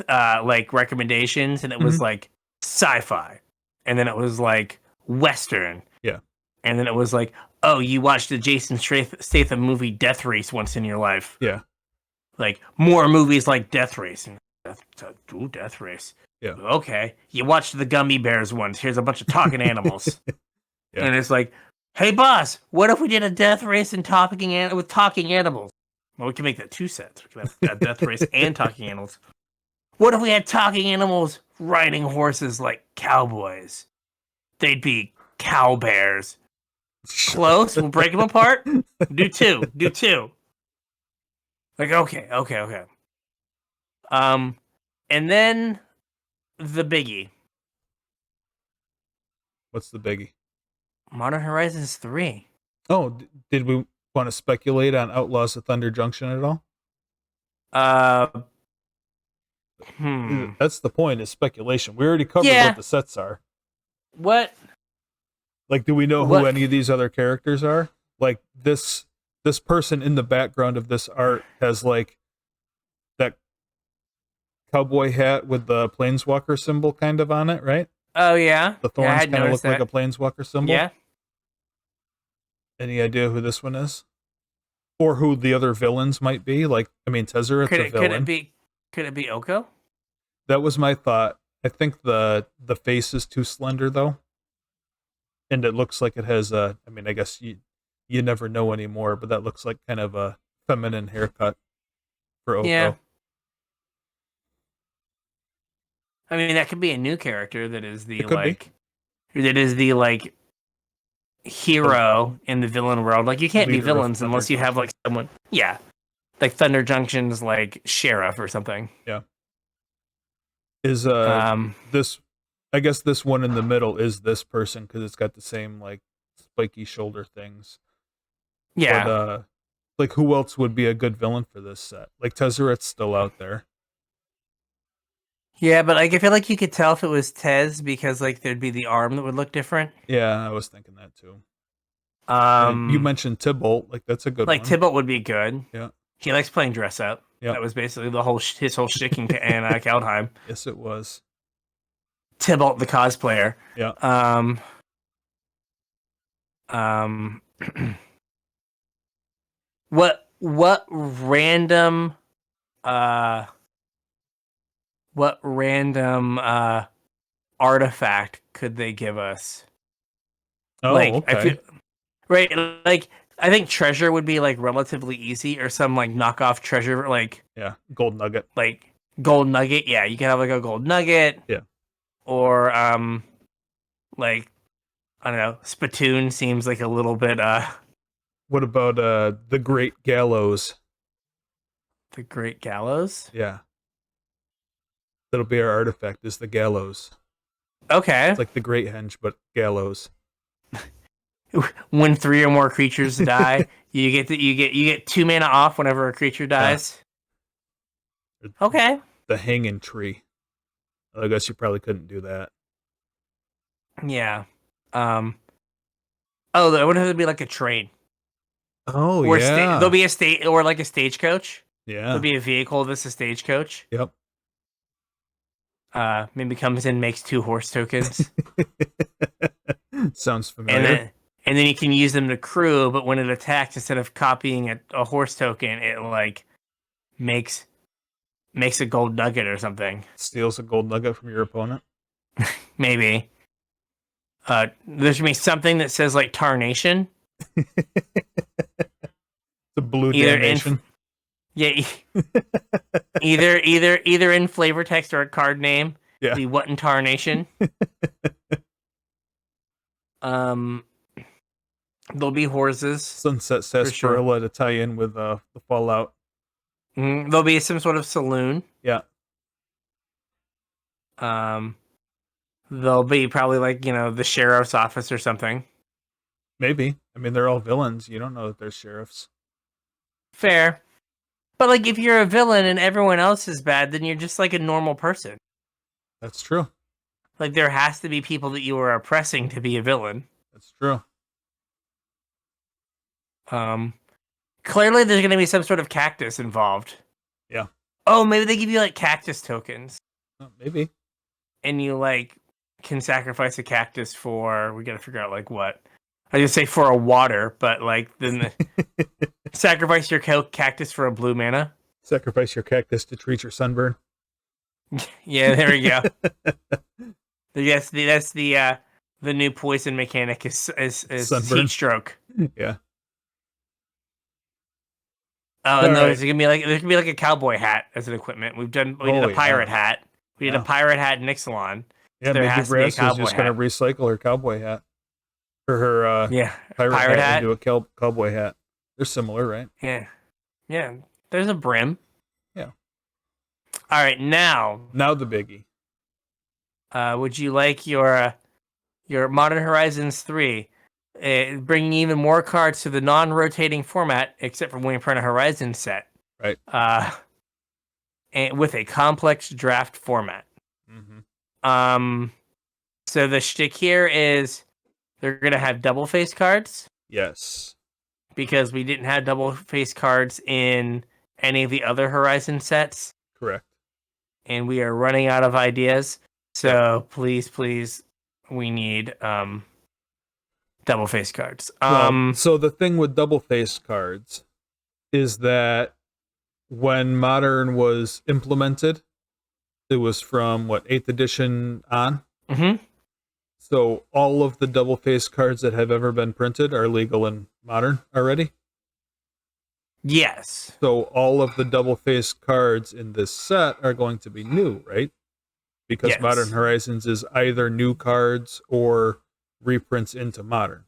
Speaker 1: like recommendations, and it
Speaker 2: hmm
Speaker 1: was like sci-fi, and then it was like Western,
Speaker 2: Yeah.
Speaker 1: and then it was like, oh, you watched the Jason Statham movie Death Race once in your life.
Speaker 2: Yeah.
Speaker 1: Like more movies like Death Race. And Death Race.
Speaker 2: Yeah.
Speaker 1: Okay, you watched the Gummy Bears ones. Here's a bunch of talking animals,
Speaker 2: Yeah.
Speaker 1: and it's like, hey boss, what if we did a Death Race and with talking animals? Well, we can make that 2 sets. We can have a Death Race and talking animals. What if we had talking animals riding horses like cowboys? They'd be cow bears. Close. We'll break them apart. Do two. Do two. Like, okay. And then the biggie.
Speaker 2: What's the biggie?
Speaker 1: Modern Horizons 3.
Speaker 2: Oh, did we want to speculate on Outlaws of Thunder Junction at all? That's the point, is speculation. We already covered what the sets are.
Speaker 1: What?
Speaker 2: Like, do we know who any of these other characters are? Like, this person in the background of this art has, like, that cowboy hat with the planeswalker symbol kind of on it, right?
Speaker 1: Oh, yeah.
Speaker 2: The thorns kind of look like a planeswalker symbol.
Speaker 1: Yeah.
Speaker 2: Any idea who this one is? Or who the other villains might be? Like, I mean, Tezzeret's a villain.
Speaker 1: Could it be Oko?
Speaker 2: That was my thought. I think the face is too slender, though. And it looks like it has I mean, I guess you never know anymore, but that looks like kind of a feminine haircut for Oko.
Speaker 1: Yeah. I mean, that could be a new character that is the hero in the villain world. Like, you can't be villains unless you have like someone. Yeah. Like Thunder Junction's like sheriff or something.
Speaker 2: Yeah. Is this, I guess this one in the middle is this person because it's got the same like spiky shoulder things.
Speaker 1: Yeah.
Speaker 2: But like, who else would be a good villain for this set? Like, Tezzeret's still out there.
Speaker 1: Yeah, but like, I feel like you could tell if it was Tez because like there'd be the arm that would look different.
Speaker 2: Yeah, I was thinking that too. And you mentioned Tybalt, like that's a good one.
Speaker 1: Like Tybalt would be good.
Speaker 2: Yeah.
Speaker 1: He likes playing dress up. Yeah. That was basically his whole shtick in Kaldheim.
Speaker 2: Yes, it was.
Speaker 1: Tybalt the cosplayer.
Speaker 2: Yeah.
Speaker 1: What random artifact could they give us?
Speaker 2: Oh,
Speaker 1: like,
Speaker 2: okay.
Speaker 1: I feel, right, like I think treasure would be like relatively easy, or some like knockoff treasure, like
Speaker 2: gold nugget.
Speaker 1: Like gold nugget, yeah, you can have like a gold nugget.
Speaker 2: Yeah.
Speaker 1: Or like, I don't know, Spittoon seems like a little bit
Speaker 2: What about the Great Gallows?
Speaker 1: The Great Gallows?
Speaker 2: Yeah. That'll be our artifact, is the Gallows.
Speaker 1: Okay.
Speaker 2: It's like the Great Henge, but Gallows.
Speaker 1: When 3 or more creatures die, you get 2 mana off whenever a creature dies. Yeah. Okay.
Speaker 2: The Hanging Tree. I guess you probably couldn't do that.
Speaker 1: Yeah. Oh, that would have to be like a train.
Speaker 2: Oh,
Speaker 1: or
Speaker 2: yeah.
Speaker 1: There'll be a or like a stagecoach.
Speaker 2: Yeah.
Speaker 1: There'll be a vehicle that's a stagecoach.
Speaker 2: Yep.
Speaker 1: Maybe comes in, makes 2 horse tokens.
Speaker 2: Sounds familiar.
Speaker 1: And then you can use them to crew, but when it attacks, instead of copying a horse token, it like makes a gold nugget or something.
Speaker 2: Steals a gold nugget from your opponent.
Speaker 1: Maybe. There should be something that says like Tarnation.
Speaker 2: The blue damnation.
Speaker 1: Yeah. either in flavor text or a card name.
Speaker 2: Yeah.
Speaker 1: The what in Tarnation. There'll be horses.
Speaker 2: Sunset Sarsaparilla to tie in with the Fallout.
Speaker 1: There'll be some sort of saloon.
Speaker 2: Yeah.
Speaker 1: There'll be probably like, the sheriff's office or something.
Speaker 2: Maybe. I mean, they're all villains. You don't know that they're sheriffs.
Speaker 1: Fair. But like, if you're a villain and everyone else is bad, then you're just like a normal person.
Speaker 2: That's true.
Speaker 1: Like, there has to be people that you are oppressing to be a villain.
Speaker 2: That's true.
Speaker 1: Clearly there's going to be some sort of cactus involved.
Speaker 2: Yeah.
Speaker 1: Oh, maybe they give you like cactus tokens.
Speaker 2: Maybe.
Speaker 1: And you like can sacrifice a cactus for, we got to figure out like what. I was going to say for a water, but like then sacrifice your cactus for a blue mana.
Speaker 2: Sacrifice your cactus to treat your sunburn.
Speaker 1: Yeah, there we go. Yes, that's the new poison mechanic is heat stroke.
Speaker 2: Yeah.
Speaker 1: Oh,
Speaker 2: All
Speaker 1: and
Speaker 2: right.
Speaker 1: there's gonna be like a cowboy hat as an equipment. We did
Speaker 2: Oh
Speaker 1: a pirate
Speaker 2: yeah.
Speaker 1: hat. We did a
Speaker 2: Yeah.
Speaker 1: pirate hat in Ixalan. So
Speaker 2: Yeah.
Speaker 1: there
Speaker 2: Maybe
Speaker 1: has to be a
Speaker 2: Brass is
Speaker 1: cowboy
Speaker 2: just gonna
Speaker 1: hat.
Speaker 2: recycle her cowboy hat or her
Speaker 1: Yeah,
Speaker 2: pirate
Speaker 1: pirate
Speaker 2: hat
Speaker 1: hat.
Speaker 2: into a cowboy hat. They're similar, right?
Speaker 1: Yeah, yeah. There's a brim.
Speaker 2: Yeah.
Speaker 1: All right, now,
Speaker 2: Now the biggie.
Speaker 1: would you like your Modern Horizons 3, bringing even more cards to the non-rotating format, except for when you print a Horizon set,
Speaker 2: Right.
Speaker 1: uh, and with a complex draft format.
Speaker 2: Mm-hmm.
Speaker 1: Um, so the shtick here is they're gonna have double face cards
Speaker 2: Yes.
Speaker 1: because we didn't have double face cards in any of the other Horizon sets,
Speaker 2: Correct.
Speaker 1: and we are running out of ideas. So please, we need double face cards.
Speaker 2: Well, so the thing with double face cards is that when Modern was implemented, it was from what, 8th edition on?
Speaker 1: Mm-hmm.
Speaker 2: So all of the double face cards that have ever been printed are legal in Modern already.
Speaker 1: Yes.
Speaker 2: So all of the double face cards in this set are going to be new, right? Because
Speaker 1: Yes.
Speaker 2: Modern Horizons is either new cards or reprints into Modern.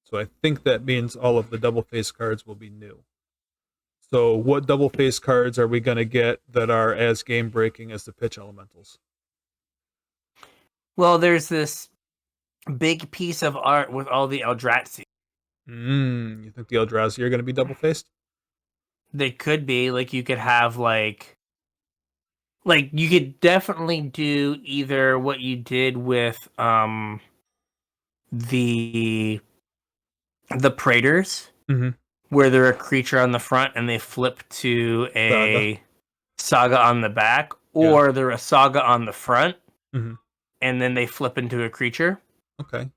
Speaker 2: So I think that means all of the double face cards will be new. So what double face cards are we going to get that are as game breaking as the pitch elementals?
Speaker 1: Well, there's this big piece of art with all the Eldrazi.
Speaker 2: You think the Eldrazi are going to be double faced?
Speaker 1: They could be like you could have like you could definitely do either what you did with the Praetors,
Speaker 2: Mm-hmm.
Speaker 1: where they're a creature on the front and they flip to a saga on the back, or they're a saga on the front,
Speaker 2: Mm-hmm.
Speaker 1: and then they flip into a creature.
Speaker 2: Okay.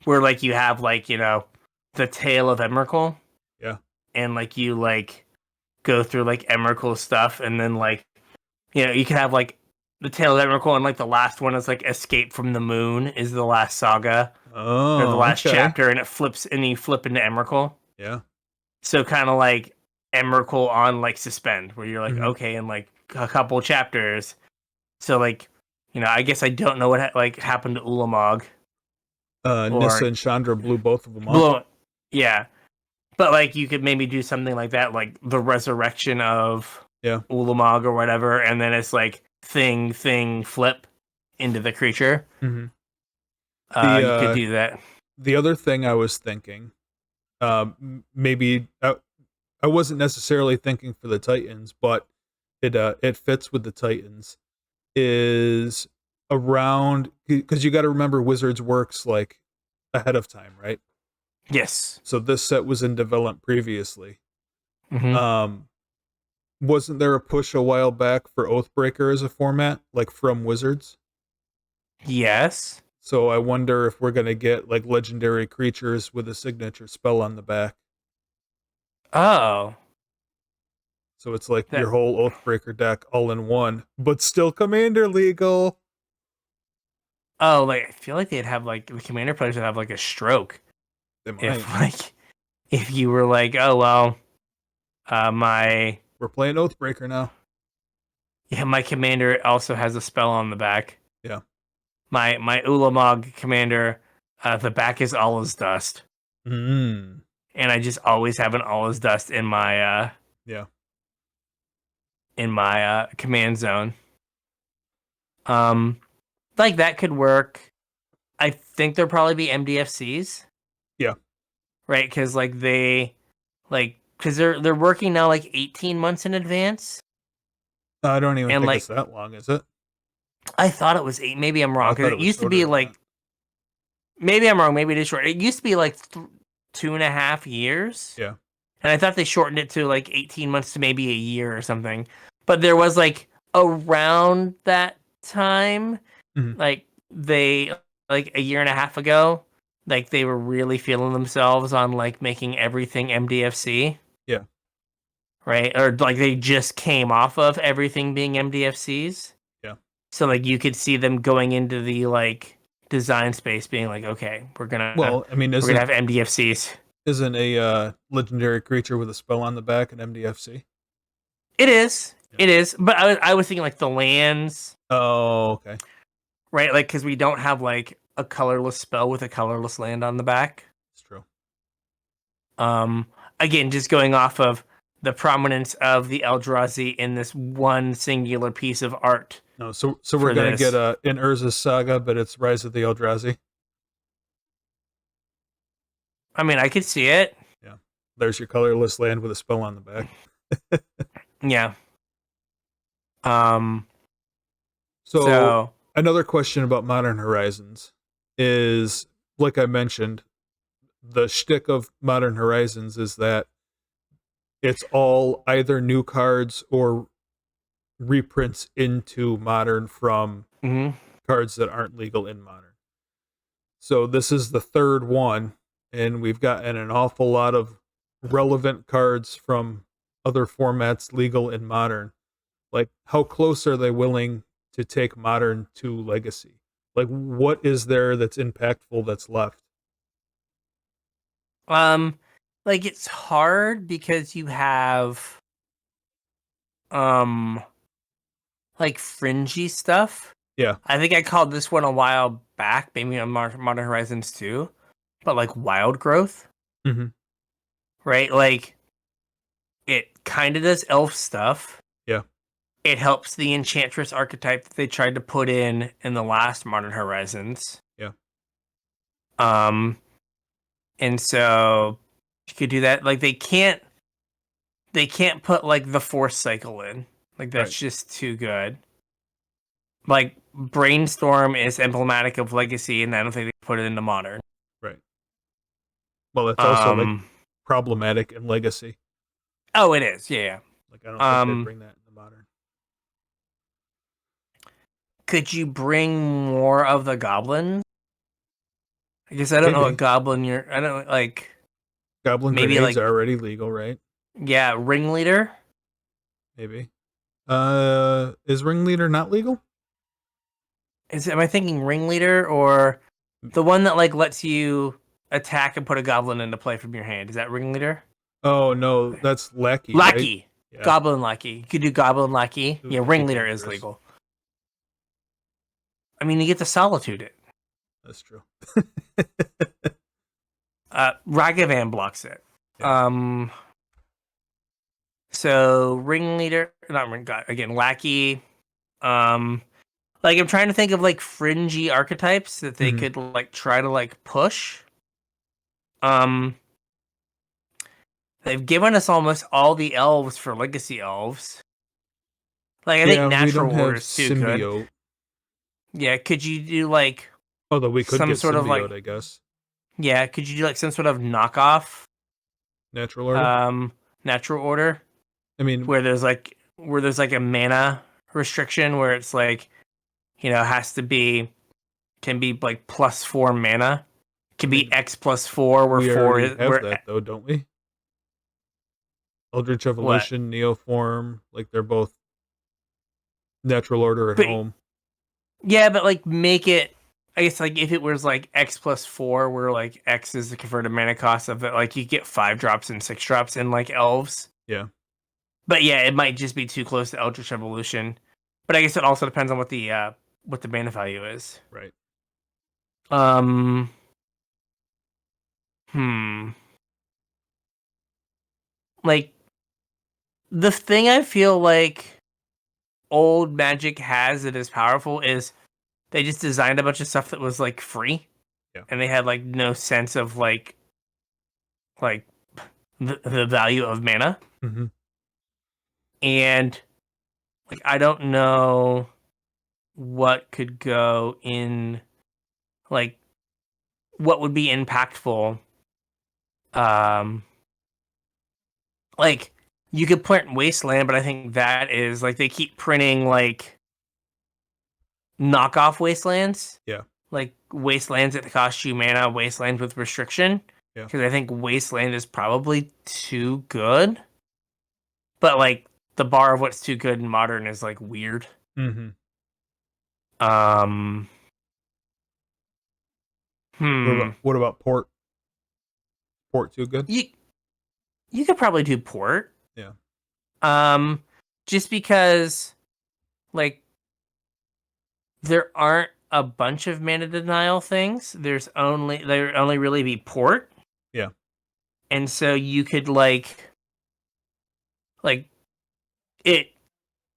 Speaker 1: Where like you have like, the tail of Emrakul.
Speaker 2: Yeah.
Speaker 1: And like you like go through like Emrakul stuff, and then like you can have like the tail of Emrakul, and like the last one is like Escape from the Moon is the last saga or the last chapter, and it flips and you flip into Emrakul.
Speaker 2: Yeah.
Speaker 1: So kind of like Emrakul on like Suspend, where you're like, okay, in like a couple chapters. So like, I guess I don't know what happened to Ulamog.
Speaker 2: Nissa and Chandra blew both of them up.
Speaker 1: Yeah. But like you could maybe do something like that, like the resurrection of Ulamog or whatever, and then it's like thing flip into the creature.
Speaker 2: Mm-hmm.
Speaker 1: You could do that.
Speaker 2: The other thing I was thinking, maybe I wasn't necessarily thinking for the Titans, but it fits with the Titans, is around, because you got to remember Wizards works like ahead of time, right?
Speaker 1: Yes.
Speaker 2: So this set was in development previously.
Speaker 1: Mm-hmm.
Speaker 2: Wasn't there a push a while back for Oathbreaker as a format, like from Wizards?
Speaker 1: Yes.
Speaker 2: So I wonder if we're going to get like legendary creatures with a signature spell on the back.
Speaker 1: Oh.
Speaker 2: So it's like your whole Oathbreaker deck all in one, but still Commander legal.
Speaker 1: Oh, like I feel like they'd have like the Commander players would have like a stroke.
Speaker 2: They might.
Speaker 1: If you were like, oh well,
Speaker 2: we're playing Oathbreaker now.
Speaker 1: Yeah, my commander also has a spell on the back.
Speaker 2: Yeah.
Speaker 1: My Ulamog commander, the back is all as dust.
Speaker 2: And
Speaker 1: I just always have an all as dust in my command zone. Like that could work. I think there'll probably be MDFCs.
Speaker 2: Yeah.
Speaker 1: Right, because they're working now like 18 months in advance.
Speaker 2: I don't even think it's that long, is it?
Speaker 1: I thought it was 8. Maybe I'm wrong. Because it used to be like. Maybe I'm wrong. Maybe it is short. It used to be like 2.5 years.
Speaker 2: Yeah.
Speaker 1: And I thought they shortened it to like 18 months to maybe a year or something. But there was like around that time, like they like a year and a half ago, like they were really feeling themselves on like making everything MDFC.
Speaker 2: Yeah.
Speaker 1: Right? Or like they just came off of everything being MDFCs.
Speaker 2: Yeah.
Speaker 1: So like you could see them going into the like design space being like, okay, we're gonna have MDFCs.
Speaker 2: Isn't a legendary creature with a spell on the back an MDFC?
Speaker 1: It is.
Speaker 2: Yeah.
Speaker 1: It is. But I was thinking like the lands,
Speaker 2: Oh, okay.
Speaker 1: right? Like, because we don't have like a colorless spell with a colorless land on the back.
Speaker 2: It's true.
Speaker 1: Um, Again, just going off of the prominence of the Eldrazi in this one singular piece of art.
Speaker 2: No, so we're
Speaker 1: For
Speaker 2: gonna
Speaker 1: this.
Speaker 2: get an Urza's Saga, but it's Rise of the Eldrazi.
Speaker 1: I mean, I could see it.
Speaker 2: Yeah. There's your colorless land with a spell on the back.
Speaker 1: Yeah. Um.
Speaker 2: So
Speaker 1: So.
Speaker 2: another question about Modern Horizons is, like I mentioned, the shtick of Modern Horizons is that it's all either new cards or reprints into Modern from
Speaker 1: Mhm.
Speaker 2: cards that aren't legal in Modern. So this is the third one, and we've gotten an awful lot of relevant cards from other formats legal in Modern. Like, how close are they willing to take Modern to Legacy? Like, what is there that's impactful that's left?
Speaker 1: Um. Like, it's hard because you have um like fringy stuff.
Speaker 2: Yeah.
Speaker 1: I think I called this one a while back, maybe on Modern Horizons 2, but like wild growth,
Speaker 2: Mm-hmm.
Speaker 1: right? Like, it kind of does elf stuff.
Speaker 2: Yeah.
Speaker 1: It helps the Enchantress archetype that they tried to put in the last Modern Horizons.
Speaker 2: Yeah.
Speaker 1: Um, and so you could do that. Like, they can't put like the Force Cycle in. Like, that's
Speaker 2: Right.
Speaker 1: just too good. Like, Brainstorm is emblematic of Legacy, and I don't think they put it into Modern.
Speaker 2: Right. Well, it's also like
Speaker 1: Um,
Speaker 2: problematic in Legacy.
Speaker 1: oh, it is. Yeah,
Speaker 2: Like, I don't think
Speaker 1: yeah.
Speaker 2: they'd bring that into Modern.
Speaker 1: Could you bring more of the goblins? I guess I don't know what
Speaker 2: Maybe.
Speaker 1: goblin you're. I don't like.
Speaker 2: Goblin
Speaker 1: Maybe
Speaker 2: grenades
Speaker 1: like,
Speaker 2: are already legal, right?
Speaker 1: yeah, ringleader.
Speaker 2: Maybe. Is Ringleader not legal?
Speaker 1: Am I thinking ringleader or the one that like lets you attack and put a goblin into play from your hand? Is that ringleader?
Speaker 2: Oh no, that's Lackey, right?
Speaker 1: Lackey.
Speaker 2: Yeah.
Speaker 1: Goblin lackey. You could do goblin lackey.
Speaker 2: It
Speaker 1: Yeah,
Speaker 2: would be
Speaker 1: ringleader is
Speaker 2: dangerous.
Speaker 1: legal. I mean, you get to solitude it.
Speaker 2: That's true.
Speaker 1: Ragavan blocks it.
Speaker 2: Yeah.
Speaker 1: So ringleader, not ring. Again, lackey. Um, like I'm trying to think of like fringy archetypes that they
Speaker 2: Mhm.
Speaker 1: could like try to like push. Um, they've given us almost all the elves for legacy elves. Like I think
Speaker 2: Yeah, we don't
Speaker 1: natural order
Speaker 2: have
Speaker 1: is too good.
Speaker 2: symbiote.
Speaker 1: Yeah, could you do like
Speaker 2: Although we could
Speaker 1: some
Speaker 2: get
Speaker 1: sort of
Speaker 2: symbiote,
Speaker 1: like
Speaker 2: I guess.
Speaker 1: yeah, could you do like some sort of knockoff
Speaker 2: Natural order.
Speaker 1: natural order
Speaker 2: I mean,
Speaker 1: where there's like a mana restriction where it's like, you know, has to be can be like +4 mana. Can
Speaker 2: I
Speaker 1: be
Speaker 2: mean,
Speaker 1: X +4 where
Speaker 2: we
Speaker 1: 4
Speaker 2: already
Speaker 1: is
Speaker 2: have
Speaker 1: where
Speaker 2: that though, don't we? Eldritch
Speaker 1: what?
Speaker 2: Evolution, Neoform, like they're both natural order at
Speaker 1: But
Speaker 2: home.
Speaker 1: yeah, but like make it. I guess like if it was like X +4, where like X is the converted mana cost of it, like you get 5 drops and 6 drops in like elves.
Speaker 2: Yeah.
Speaker 1: But yeah, it might just be too close to Eldritch Evolution. But I guess it also depends on what the mana value is.
Speaker 2: Right.
Speaker 1: Um. Hmm. Like the thing I feel like old Magic has that is powerful is they just designed a bunch of stuff that was like free,
Speaker 2: Yeah.
Speaker 1: and they had like no sense of like the value of mana.
Speaker 2: Mm-hmm.
Speaker 1: And like I don't know what could go in, like what would be impactful. Um, like you could print Wasteland, but I think that is like they keep printing like knockoff Wastelands.
Speaker 2: Yeah.
Speaker 1: Like Wastelands that cost you mana, Wastelands with restriction.
Speaker 2: Yeah.
Speaker 1: Because I think Wasteland is probably too good. But like the bar of what's too good in modern is like weird.
Speaker 2: Mm-hmm.
Speaker 1: Um. Hmm.
Speaker 2: What about Port? Port too good?
Speaker 1: You could probably do port.
Speaker 2: Yeah.
Speaker 1: Just because like there aren't a bunch of mana denial things. There only really be port.
Speaker 2: Yeah.
Speaker 1: And so you could like it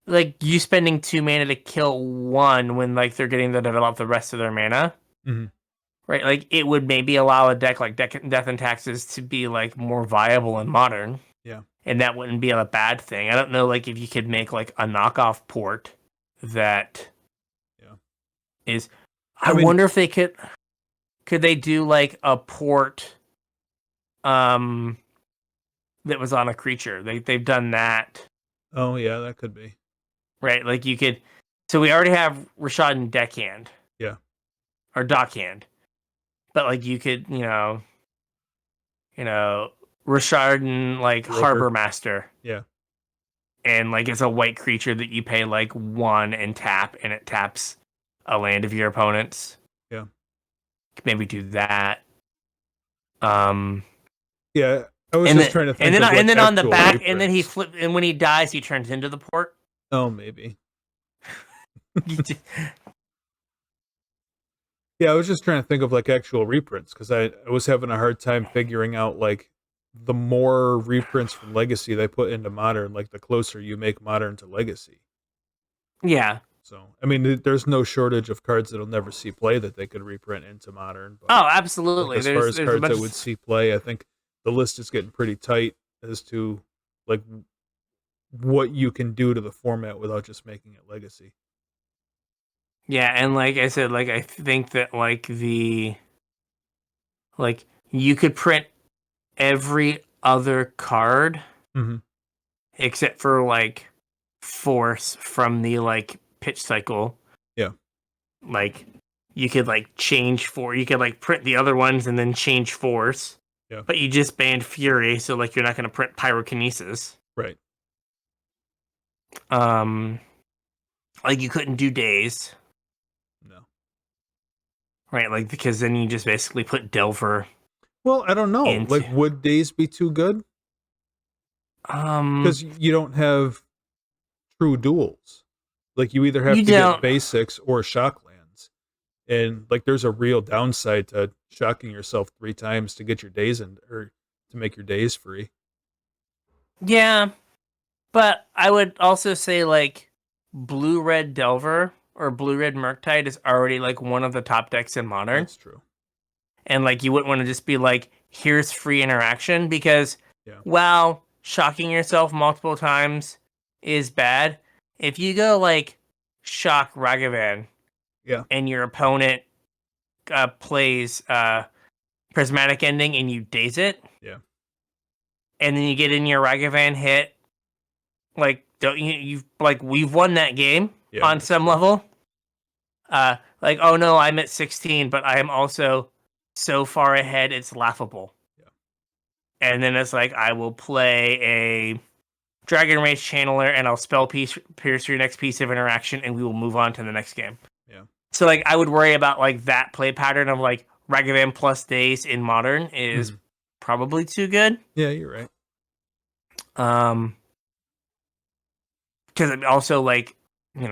Speaker 1: like you spending 2 mana to kill one when like they're getting to develop the rest of their mana.
Speaker 2: Mm-hmm.
Speaker 1: Right? Like it would maybe allow a deck like Death and Taxes to be like more viable in modern.
Speaker 2: Yeah.
Speaker 1: And that wouldn't be a bad thing. I don't know like if you could make like a knockoff port that is I wonder if they could they do like a port that was on a creature. They've done that.
Speaker 2: Oh yeah, that could be.
Speaker 1: Right? Like you could so we already have Rashad in deckhand.
Speaker 2: Yeah.
Speaker 1: Or dockhand. But like you could, Rashad and like
Speaker 2: Roper.
Speaker 1: Harbor Master.
Speaker 2: Yeah.
Speaker 1: And like it's a white creature that you pay like 1 and tap and it taps a land of your opponent's.
Speaker 2: Yeah.
Speaker 1: Maybe do that.
Speaker 2: Yeah. I was just trying to think
Speaker 1: and then on the back
Speaker 2: reprints.
Speaker 1: and then he flip and when he dies he turns into the port.
Speaker 2: Oh, maybe. Yeah, I was just trying to think of like actual reprints because I was having a hard time figuring out like the more reprints from Legacy they put into Modern, like the closer you make Modern to Legacy.
Speaker 1: Yeah.
Speaker 2: So, I mean, there's no shortage of cards that'll never see play that they could reprint into Modern.
Speaker 1: But, oh, absolutely.
Speaker 2: Like, as far as cards that would see play, I think the list is getting pretty tight as to like what you can do to the format without just making it Legacy.
Speaker 1: Yeah, and like I said, like I think that like you could print every other card except for like Force from the like pitch cycle.
Speaker 2: Yeah.
Speaker 1: Like you could like you could like print the other ones and then change Force.
Speaker 2: Yeah.
Speaker 1: But you just banned Fury, so like you're not gonna print Pyrokinesis.
Speaker 2: Right.
Speaker 1: Like you couldn't do Days.
Speaker 2: No.
Speaker 1: Right, like because then you just basically put Delver.
Speaker 2: Well, I don't know. Like, would Days be too good? Because you don't have true duels. Like, you either have to get basics or Shocklands, and like, there's a real downside to shocking yourself 3 times to get your days or to make your days free.
Speaker 1: Yeah, but I would also say like Blue-Red Delver or Blue-Red Murktide is already like one of the top decks in Modern.
Speaker 2: That's true.
Speaker 1: And like you wouldn't want to just be like, here's free interaction because while shocking yourself multiple times is bad, if you go like shock Ragavan and your opponent plays Prismatic Ending and you daze it, and then you get in your Ragavan hit, like don't you've like we've won that game on some level. Like, oh no, I'm at 16, but I am also so far ahead it's laughable. And then it's like I will play a Dragon Rage Channeler and I'll spell pierce your next piece of interaction and we will move on to the next game.
Speaker 2: Yeah.
Speaker 1: So like I would worry about like that play pattern of like Ragavan plus Days in Modern is probably too good.
Speaker 2: Yeah, you're right.
Speaker 1: Because also like, they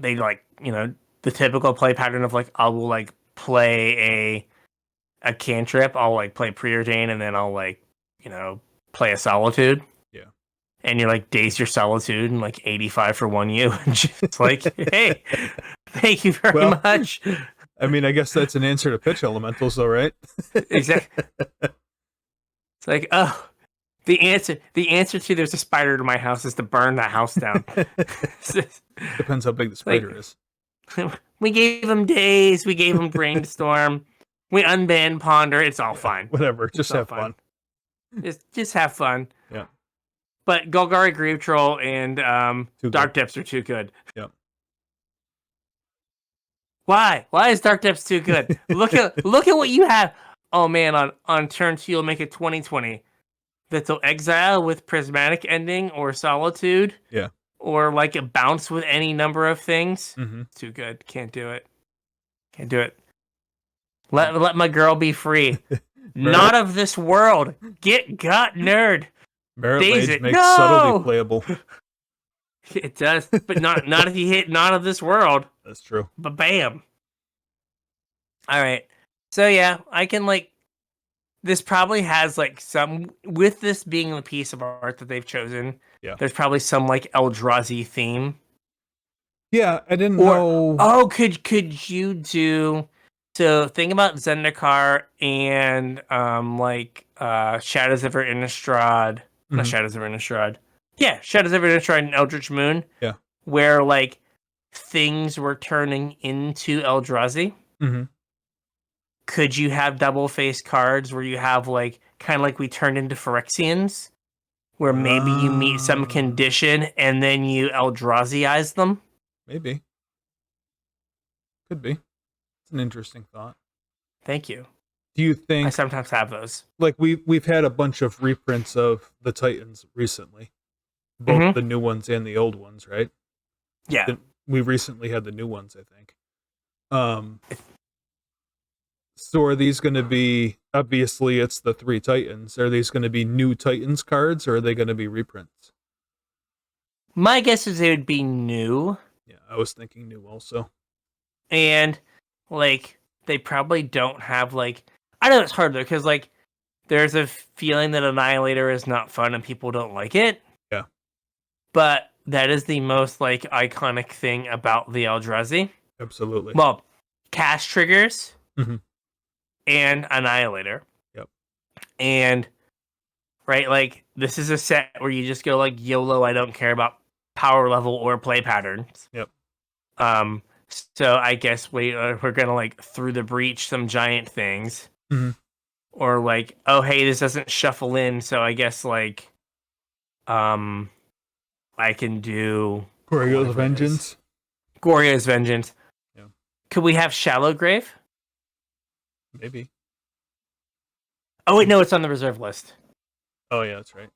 Speaker 1: the typical play pattern of like I will like play a cantrip, I'll like play Preordain and then I'll like, play a Solitude.
Speaker 2: Yeah.
Speaker 1: And you're like daze your Solitude and like 85 for 1U and just like, hey, thank you very much.
Speaker 2: I mean, I guess that's an answer to pitch elementals though, right?
Speaker 1: Exactly. It's like, oh, the answer to there's a spider to my house is to burn the house down.
Speaker 2: Depends how big the spider is.
Speaker 1: We gave him Days, we gave him Brainstorm, we unbanned Ponder, it's all fine.
Speaker 2: Whatever, just have fun.
Speaker 1: Just have fun.
Speaker 2: Yeah.
Speaker 1: But Golgari Grave Troll and Dark Depths are too good.
Speaker 2: Yeah.
Speaker 1: Why? Why is Dark Depths too good? Look at what you have. Oh man, on turn 2 you'll make it 2020. That'll exile with Prismatic Ending or Solitude.
Speaker 2: Yeah.
Speaker 1: Or like a bounce with any number of things.
Speaker 2: Mm-hmm.
Speaker 1: Too good. Can't do it. Can't do it. Let my girl be free. Not of this world. Get got, nerd.
Speaker 2: Merit
Speaker 1: Daze
Speaker 2: Mage
Speaker 1: it.
Speaker 2: makes subtlety
Speaker 1: No!
Speaker 2: playable.
Speaker 1: It does, but not if you hit not of this world.
Speaker 2: That's true.
Speaker 1: But bam. All right. So yeah, I can like this probably has like some with this being the piece of art that they've chosen.
Speaker 2: Yeah.
Speaker 1: There's probably some like Eldrazi theme.
Speaker 2: Yeah, I didn't
Speaker 1: Or
Speaker 2: know.
Speaker 1: could you do so think about Zendikar and Shadows of Innistrad. Not
Speaker 2: Mhm.
Speaker 1: Shadows of Innistrad. Yeah, Shadows of Innistrad and Eldritch Moon.
Speaker 2: Yeah.
Speaker 1: Where like things were turning into Eldrazi.
Speaker 2: Mm-hmm.
Speaker 1: Could you have double face cards where you have like kind of like we turned into Phyrexians, where maybe you meet some condition and then you Eldrazi-ize them?
Speaker 2: Maybe. Could be. It's an interesting thought.
Speaker 1: Thank you.
Speaker 2: Do you
Speaker 1: I
Speaker 2: think
Speaker 1: sometimes have those.
Speaker 2: like we've had a bunch of reprints of the Titans recently, both the new ones and the old ones, right?
Speaker 1: Yeah.
Speaker 2: We recently had the new ones, I think. So are these going to be, obviously it's the 3 Titans, are these going to be new Titans cards or are they going to be reprints?
Speaker 1: My guess is it would be new.
Speaker 2: Yeah, I was thinking new also.
Speaker 1: And like they probably don't have like I know it's hard though because like there's a feeling that Annihilator is not fun and people don't like it.
Speaker 2: Yeah.
Speaker 1: But that is the most like iconic thing about the Eldrazi.
Speaker 2: Absolutely.
Speaker 1: Well, cast triggers
Speaker 2: Mhm.
Speaker 1: and Annihilator.
Speaker 2: Yep.
Speaker 1: And right, like this is a set where you just go like YOLO, I don't care about power level or play patterns.
Speaker 2: Yep.
Speaker 1: So I guess we're gonna like through the breach some giant things.
Speaker 2: Mhm.
Speaker 1: Or like, oh hey, this doesn't shuffle in, so I guess like I can do
Speaker 2: Goryo's Vengeance.
Speaker 1: Goryo's Vengeance.
Speaker 2: Yeah.
Speaker 1: Could we have Shallow Grave?
Speaker 2: Maybe.
Speaker 1: Oh wait, no, it's on the reserve list.
Speaker 2: Oh yeah, that's right.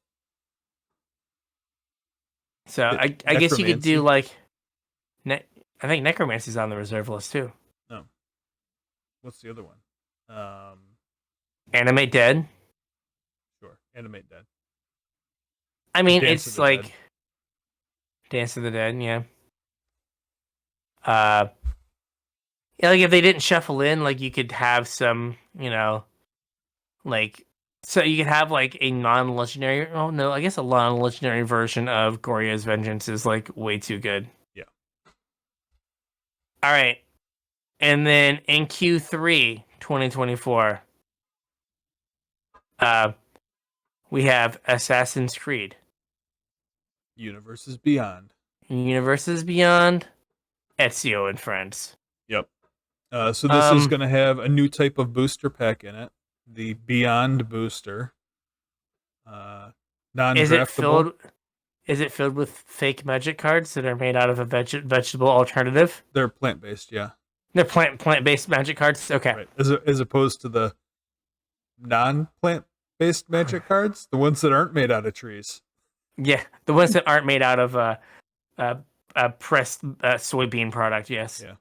Speaker 1: So I guess you could do like I think Necromancy's on the reserve list too.
Speaker 2: No. What's the other one?
Speaker 1: Animate Dead.
Speaker 2: Sure. Animate Dead.
Speaker 1: I mean,
Speaker 2: Dance
Speaker 1: it's like Dance of the Dead, yeah. Yeah, like if they didn't shuffle in, like you could have some, like so you could have like a non-legendary. Oh no, I guess a non-legendary version of Gorya's Vengeance is like way too good.
Speaker 2: Yeah.
Speaker 1: All right, and then in Q3 2024, we have Assassin's Creed.
Speaker 2: Universes Beyond.
Speaker 1: Universes Beyond, Ezio and Friends.
Speaker 2: Yep. So this is going to have a new type of booster pack in it, the Beyond booster. Non-draftable.
Speaker 1: Is it filled with fake magic cards that are made out of a vegetable alternative?
Speaker 2: They're plant-based, yeah.
Speaker 1: They're plant-based magic cards? Okay.
Speaker 2: Right. As opposed to the non-plant-based magic cards, the ones that aren't made out of trees.
Speaker 1: Yeah, the ones that aren't made out of a pressed soybean product, yes.
Speaker 2: Yeah.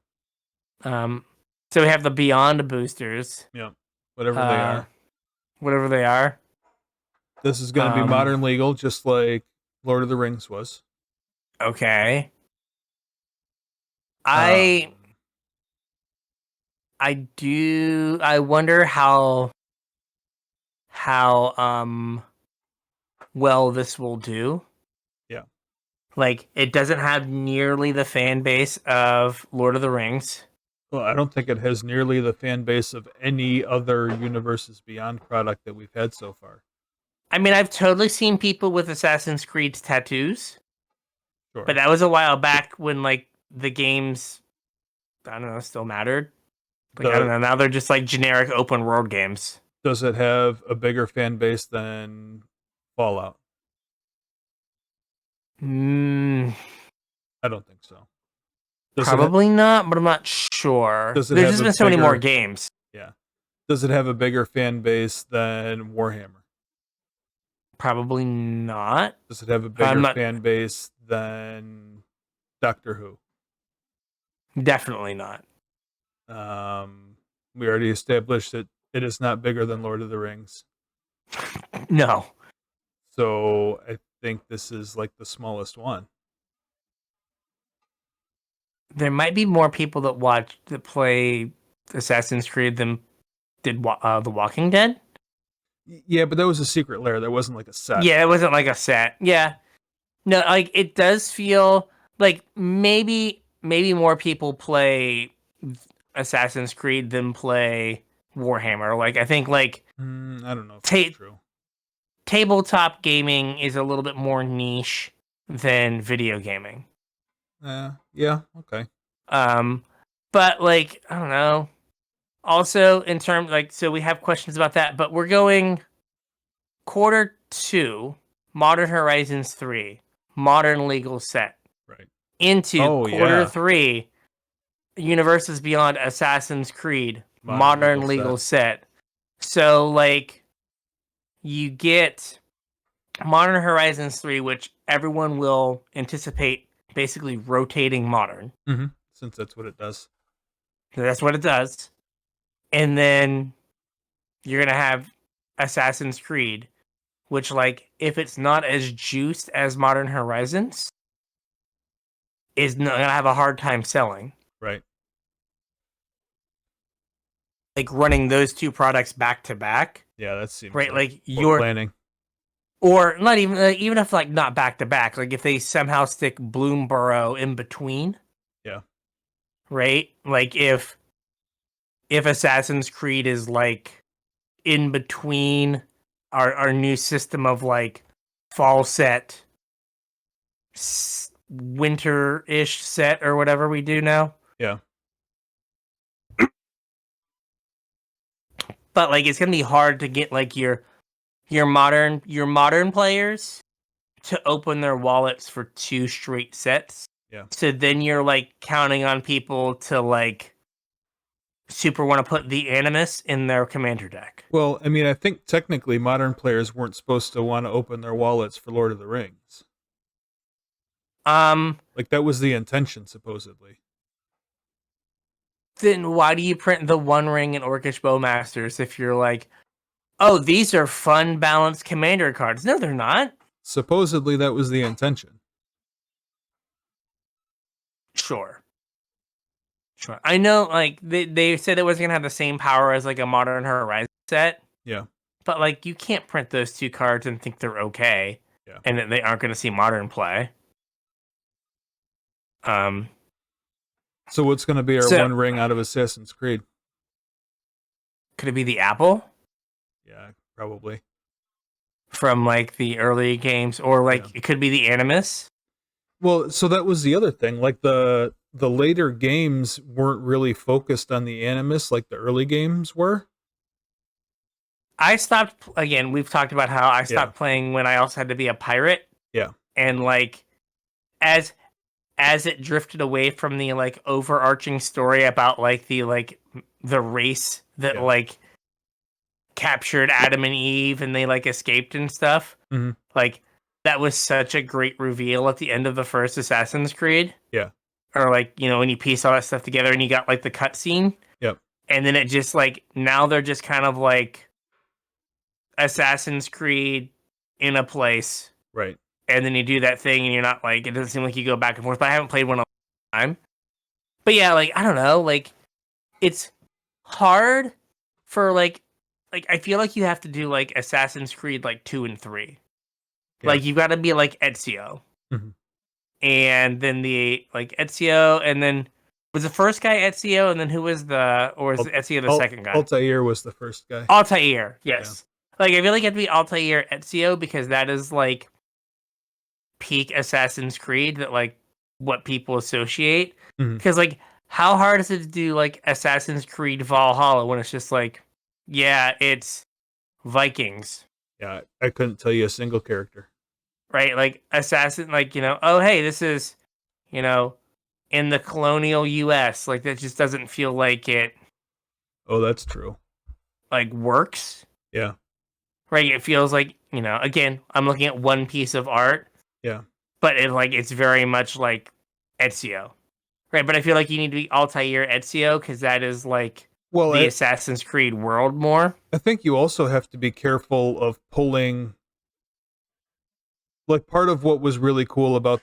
Speaker 1: So we have the Beyond boosters.
Speaker 2: Yeah. Whatever they are.
Speaker 1: Whatever they are.
Speaker 2: This is going to be modern legal, just like Lord of the Rings was.
Speaker 1: Okay. I wonder how well this will do.
Speaker 2: Yeah.
Speaker 1: Like it doesn't have nearly the fan base of Lord of the Rings.
Speaker 2: Well, I don't think it has nearly the fan base of any other Universes Beyond product that we've had so far.
Speaker 1: I mean, I've totally seen people with Assassin's Creed tattoos.
Speaker 2: Sure.
Speaker 1: But that was a while back when like the games, I don't know, still mattered. Like, I don't know. Now they're just like generic open world games.
Speaker 2: Does it have a bigger fan base than Fallout? I don't think so.
Speaker 1: Probably not, but I'm not sure. There's just been so many more games.
Speaker 2: Yeah. Does it have a bigger fan base than Warhammer?
Speaker 1: Probably not.
Speaker 2: Does it have a bigger fan base than Doctor Who?
Speaker 1: Definitely not.
Speaker 2: We already established that It is not bigger than Lord of the Rings.
Speaker 1: No.
Speaker 2: So I think this is like the smallest one.
Speaker 1: There might be more people that play Assassin's Creed than did The Walking Dead.
Speaker 2: Yeah, but that was a secret lair. That wasn't like a set.
Speaker 1: Yeah, it wasn't like a set. Yeah. No, like it does feel like maybe more people play Assassin's Creed than play Warhammer. Like I think like
Speaker 2: I don't know if
Speaker 1: ta-
Speaker 2: that's true.
Speaker 1: tabletop gaming is a little bit more niche than video gaming.
Speaker 2: Yeah, okay.
Speaker 1: But like I don't know. Also, in terms like so, we have questions about that, but we're going Quarter 2, Modern Horizons 3, Modern Legal Set
Speaker 2: Right.
Speaker 1: into
Speaker 2: Oh, yeah.
Speaker 1: Quarter 3, Universes Beyond Assassin's Creed,
Speaker 2: Modern
Speaker 1: Modern
Speaker 2: legal
Speaker 1: Legal Set. So like you get Modern Horizons 3, which everyone will anticipate basically rotating modern.
Speaker 2: Mm-hmm. Since that's what it does.
Speaker 1: That's what it does. And then you're going to have Assassin's Creed, which, like, if it's not as juiced as Modern Horizons, is going to have a hard time selling.
Speaker 2: Right.
Speaker 1: Like, running those two products back to back.
Speaker 2: Yeah, that seems
Speaker 1: right. Like,
Speaker 2: you're planning.
Speaker 1: Or not even if, like, not back to back. Like, if they somehow stick Bloomborough in between.
Speaker 2: Yeah.
Speaker 1: Right? Like, if Assassin's Creed is, like, in between our new system of, like, fall set, winter-ish set, or whatever we do now.
Speaker 2: Yeah.
Speaker 1: But, like, it's gonna be hard to get, like, your modern players to open their wallets for 2 straight sets.
Speaker 2: Yeah.
Speaker 1: So then you're, like, counting on people to, like, super want to put the Animus in their commander deck.
Speaker 2: Well, I mean, I think technically modern players weren't supposed to want to open their wallets for Lord of the Rings. Like that was the intention, supposedly.
Speaker 1: Then why do you print the One Ring and Orcish Bowmasters if you're like, oh, these are fun, balanced commander cards? No, they're not.
Speaker 2: Supposedly that was the intention.
Speaker 1: Sure. I know, like, they said it was going to have the same power as, like, a Modern Horizon set.
Speaker 2: Yeah.
Speaker 1: But, like, you can't print those 2 cards and think they're okay.
Speaker 2: Yeah.
Speaker 1: And that they aren't going to see Modern play.
Speaker 2: So what's going to be our One Ring out of Assassin's Creed?
Speaker 1: Could it be the Apple?
Speaker 2: Yeah, probably.
Speaker 1: From, like, the early games. Or, like, It could be the Animus.
Speaker 2: Well, so that was the other thing. Like, the later games weren't really focused on the Animus like the early games were.
Speaker 1: I stopped, again, we've talked about how I stopped playing when I also had to be a pirate.
Speaker 2: Yeah.
Speaker 1: And, like, as it drifted away from the, like, overarching story about, like, the race that, like, captured Adam and Eve and they, like, escaped and stuff.
Speaker 2: Mm-hmm.
Speaker 1: Like, that was such a great reveal at the end of the first Assassin's Creed.
Speaker 2: Yeah.
Speaker 1: Or, like, you know, when you piece all that stuff together and you got, like, the cutscene.
Speaker 2: Yep.
Speaker 1: And then it just, like, now they're just kind of, like, Assassin's Creed in a place.
Speaker 2: Right.
Speaker 1: And then you do that thing and you're not, like, it doesn't seem like you go back and forth. But I haven't played one in a long time. But yeah, like, I don't know. Like, it's hard for, like, I feel like you have to do, like, Assassin's Creed, like, 2 and 3. Yeah. Like, you've got to be, like, Ezio.
Speaker 2: Mm-hmm.
Speaker 1: And then Ezio, and then was the first guy Ezio, and then who was Ezio the second guy?
Speaker 2: Altair was the first guy.
Speaker 1: Altair, yes. Yeah. Like, I feel like it had to be Altair Ezio because that is, like, peak Assassin's Creed, that, like, what people associate. Because, like, how hard is it to do, like, Assassin's Creed Valhalla when it's just like, yeah, it's Vikings.
Speaker 2: Yeah, I couldn't tell you a single character.
Speaker 1: Right? Like, Assassin, like, you know, oh, hey, this is, you know, in the colonial US. Like, that just doesn't feel like it.
Speaker 2: Oh, that's true.
Speaker 1: Like, works.
Speaker 2: Yeah.
Speaker 1: Right? It feels like, you know, again, I'm looking at one piece of art.
Speaker 2: Yeah.
Speaker 1: But it's very much like Ezio. Right? But I feel like you need to be Altair Ezio because that is, like,
Speaker 2: Well,
Speaker 1: the Assassin's Creed world more.
Speaker 2: I think you also have to be careful of pulling. Like, part of what was really cool about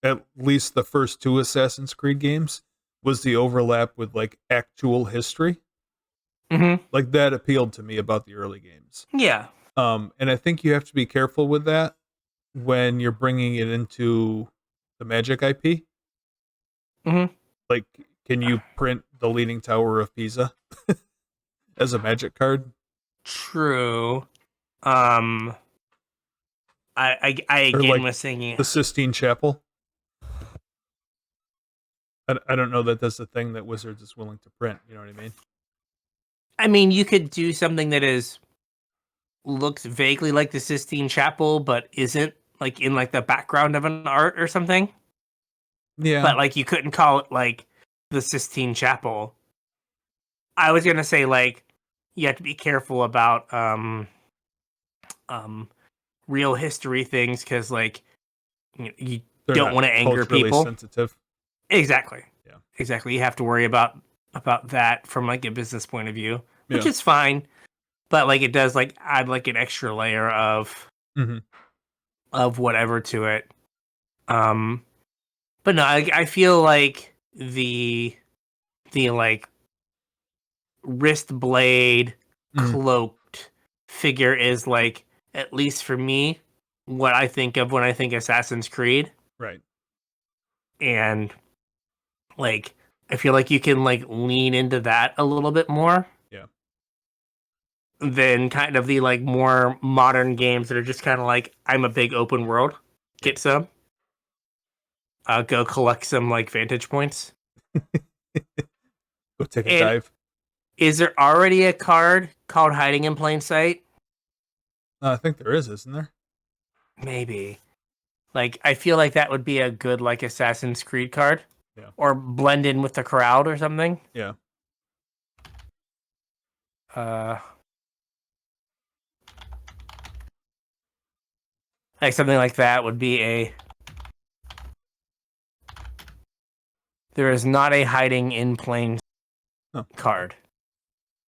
Speaker 2: at least the first two Assassin's Creed games was the overlap with like actual history.
Speaker 1: Mm-hmm.
Speaker 2: Like, that appealed to me about the early games.
Speaker 1: Yeah.
Speaker 2: And I think you have to be careful with that when you're bringing it into the Magic IP.
Speaker 1: Mm-hmm.
Speaker 2: Like, can you print the Leaning Tower of Pisa as a Magic card?
Speaker 1: True. I
Speaker 2: Or
Speaker 1: again
Speaker 2: like
Speaker 1: was thinking.
Speaker 2: the Sistine Chapel? I don't know that that's a thing that Wizards is willing to print. You know what I mean?
Speaker 1: I mean, you could do something that looks vaguely like the Sistine Chapel, but isn't, like in like the background of an art or something.
Speaker 2: Yeah.
Speaker 1: But like you couldn't call it like the Sistine Chapel. I was gonna say like you have to be careful about real history things because like you
Speaker 2: They're
Speaker 1: don't
Speaker 2: not
Speaker 1: want to anger
Speaker 2: culturally
Speaker 1: people.
Speaker 2: sensitive.
Speaker 1: Exactly.
Speaker 2: Yeah.
Speaker 1: Exactly. You have to worry about that from like a business point of view, which
Speaker 2: Yeah.
Speaker 1: is fine. But like it does like add like an extra layer
Speaker 2: Mm-hmm.
Speaker 1: of whatever to it. But no, I feel like the like wrist blade
Speaker 2: Mm-hmm.
Speaker 1: cloaked figure is like, at least for me, what I think of when I think Assassin's Creed.
Speaker 2: Right.
Speaker 1: And like I feel like you can like lean into that a little bit more.
Speaker 2: Yeah.
Speaker 1: Than kind of the like more modern games that are just kind of like, I'm a big open world. Get some. Go collect some like vantage points.
Speaker 2: Go take a
Speaker 1: And
Speaker 2: dive.
Speaker 1: is there already a card called Hiding in Plain Sight?
Speaker 2: I think there is, isn't there?
Speaker 1: Maybe. Like I feel like that would be a good like Assassin's Creed card.
Speaker 2: Yeah.
Speaker 1: Or blend in with the crowd or something.
Speaker 2: Yeah.
Speaker 1: Like something like that would be a. There is not a Hiding in Plain card.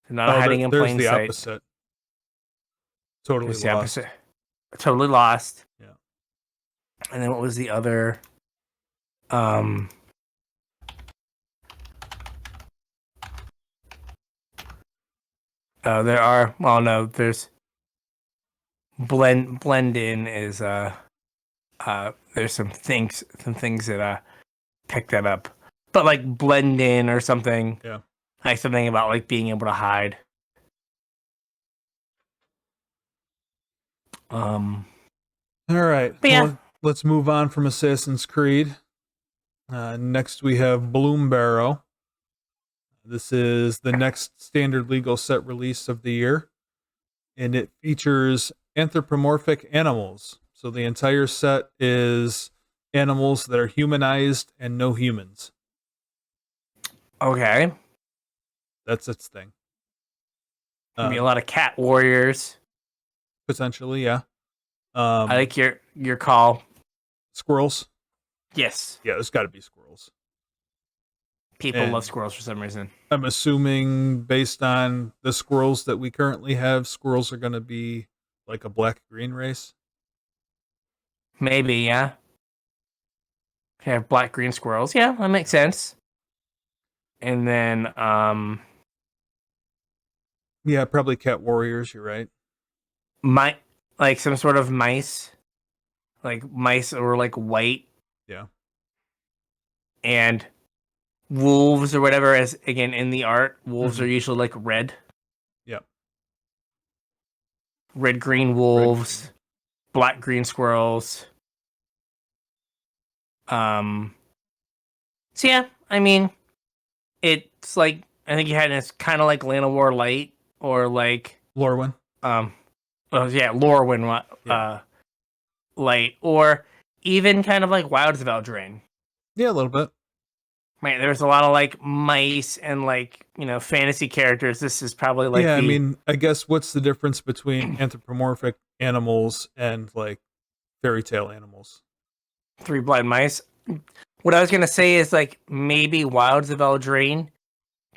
Speaker 1: Not a Hiding in
Speaker 2: there's
Speaker 1: Plain
Speaker 2: the
Speaker 1: Sight.
Speaker 2: opposite. Totally
Speaker 1: There's
Speaker 2: lost.
Speaker 1: the opposite. Totally lost.
Speaker 2: Yeah.
Speaker 1: And then what was the other? There are. Well, no. There's blend in is there's some things that pick that up, but like blend in or something.
Speaker 2: Yeah.
Speaker 1: Like something about like being able to hide.
Speaker 2: All right.
Speaker 1: Yeah.
Speaker 2: Let's move on from Assassin's Creed. Next, we have Bloom Barrow. This is the next standard legal set release of the year, and it features anthropomorphic animals. So the entire set is animals that are humanized and no humans.
Speaker 1: Okay.
Speaker 2: That's its thing.
Speaker 1: Maybe a lot of cat warriors.
Speaker 2: Potentially, yeah.
Speaker 1: I like your call.
Speaker 2: Squirrels.
Speaker 1: Yes.
Speaker 2: Yeah, there's got to be squirrels.
Speaker 1: People love squirrels for some reason.
Speaker 2: I'm assuming based on the squirrels that we currently have, squirrels are going to be like a black-green race.
Speaker 1: Maybe, yeah. You have black-green squirrels. Yeah, that makes sense. And then,
Speaker 2: yeah, probably cat warriors. You're right.
Speaker 1: like some sort of mice, like mice or like white.
Speaker 2: Yeah.
Speaker 1: And wolves or whatever, as again in the art, wolves are usually like red.
Speaker 2: Yep.
Speaker 1: Red-green wolves, black-green squirrels. So yeah, I mean, it's like, I think you had, it's kind of like Land of War Light or like
Speaker 2: Lorwyn.
Speaker 1: well, yeah, Lorwyn, Light, or even kind of like Wilds of Eldraine.
Speaker 2: Yeah, a little bit.
Speaker 1: Right, there's a lot of like mice and like, fantasy characters. This is probably like
Speaker 2: I mean, I guess what's the difference between anthropomorphic animals and like fairy tale animals?
Speaker 1: Three blind mice. What I was gonna say is like maybe Wilds of Eldraine.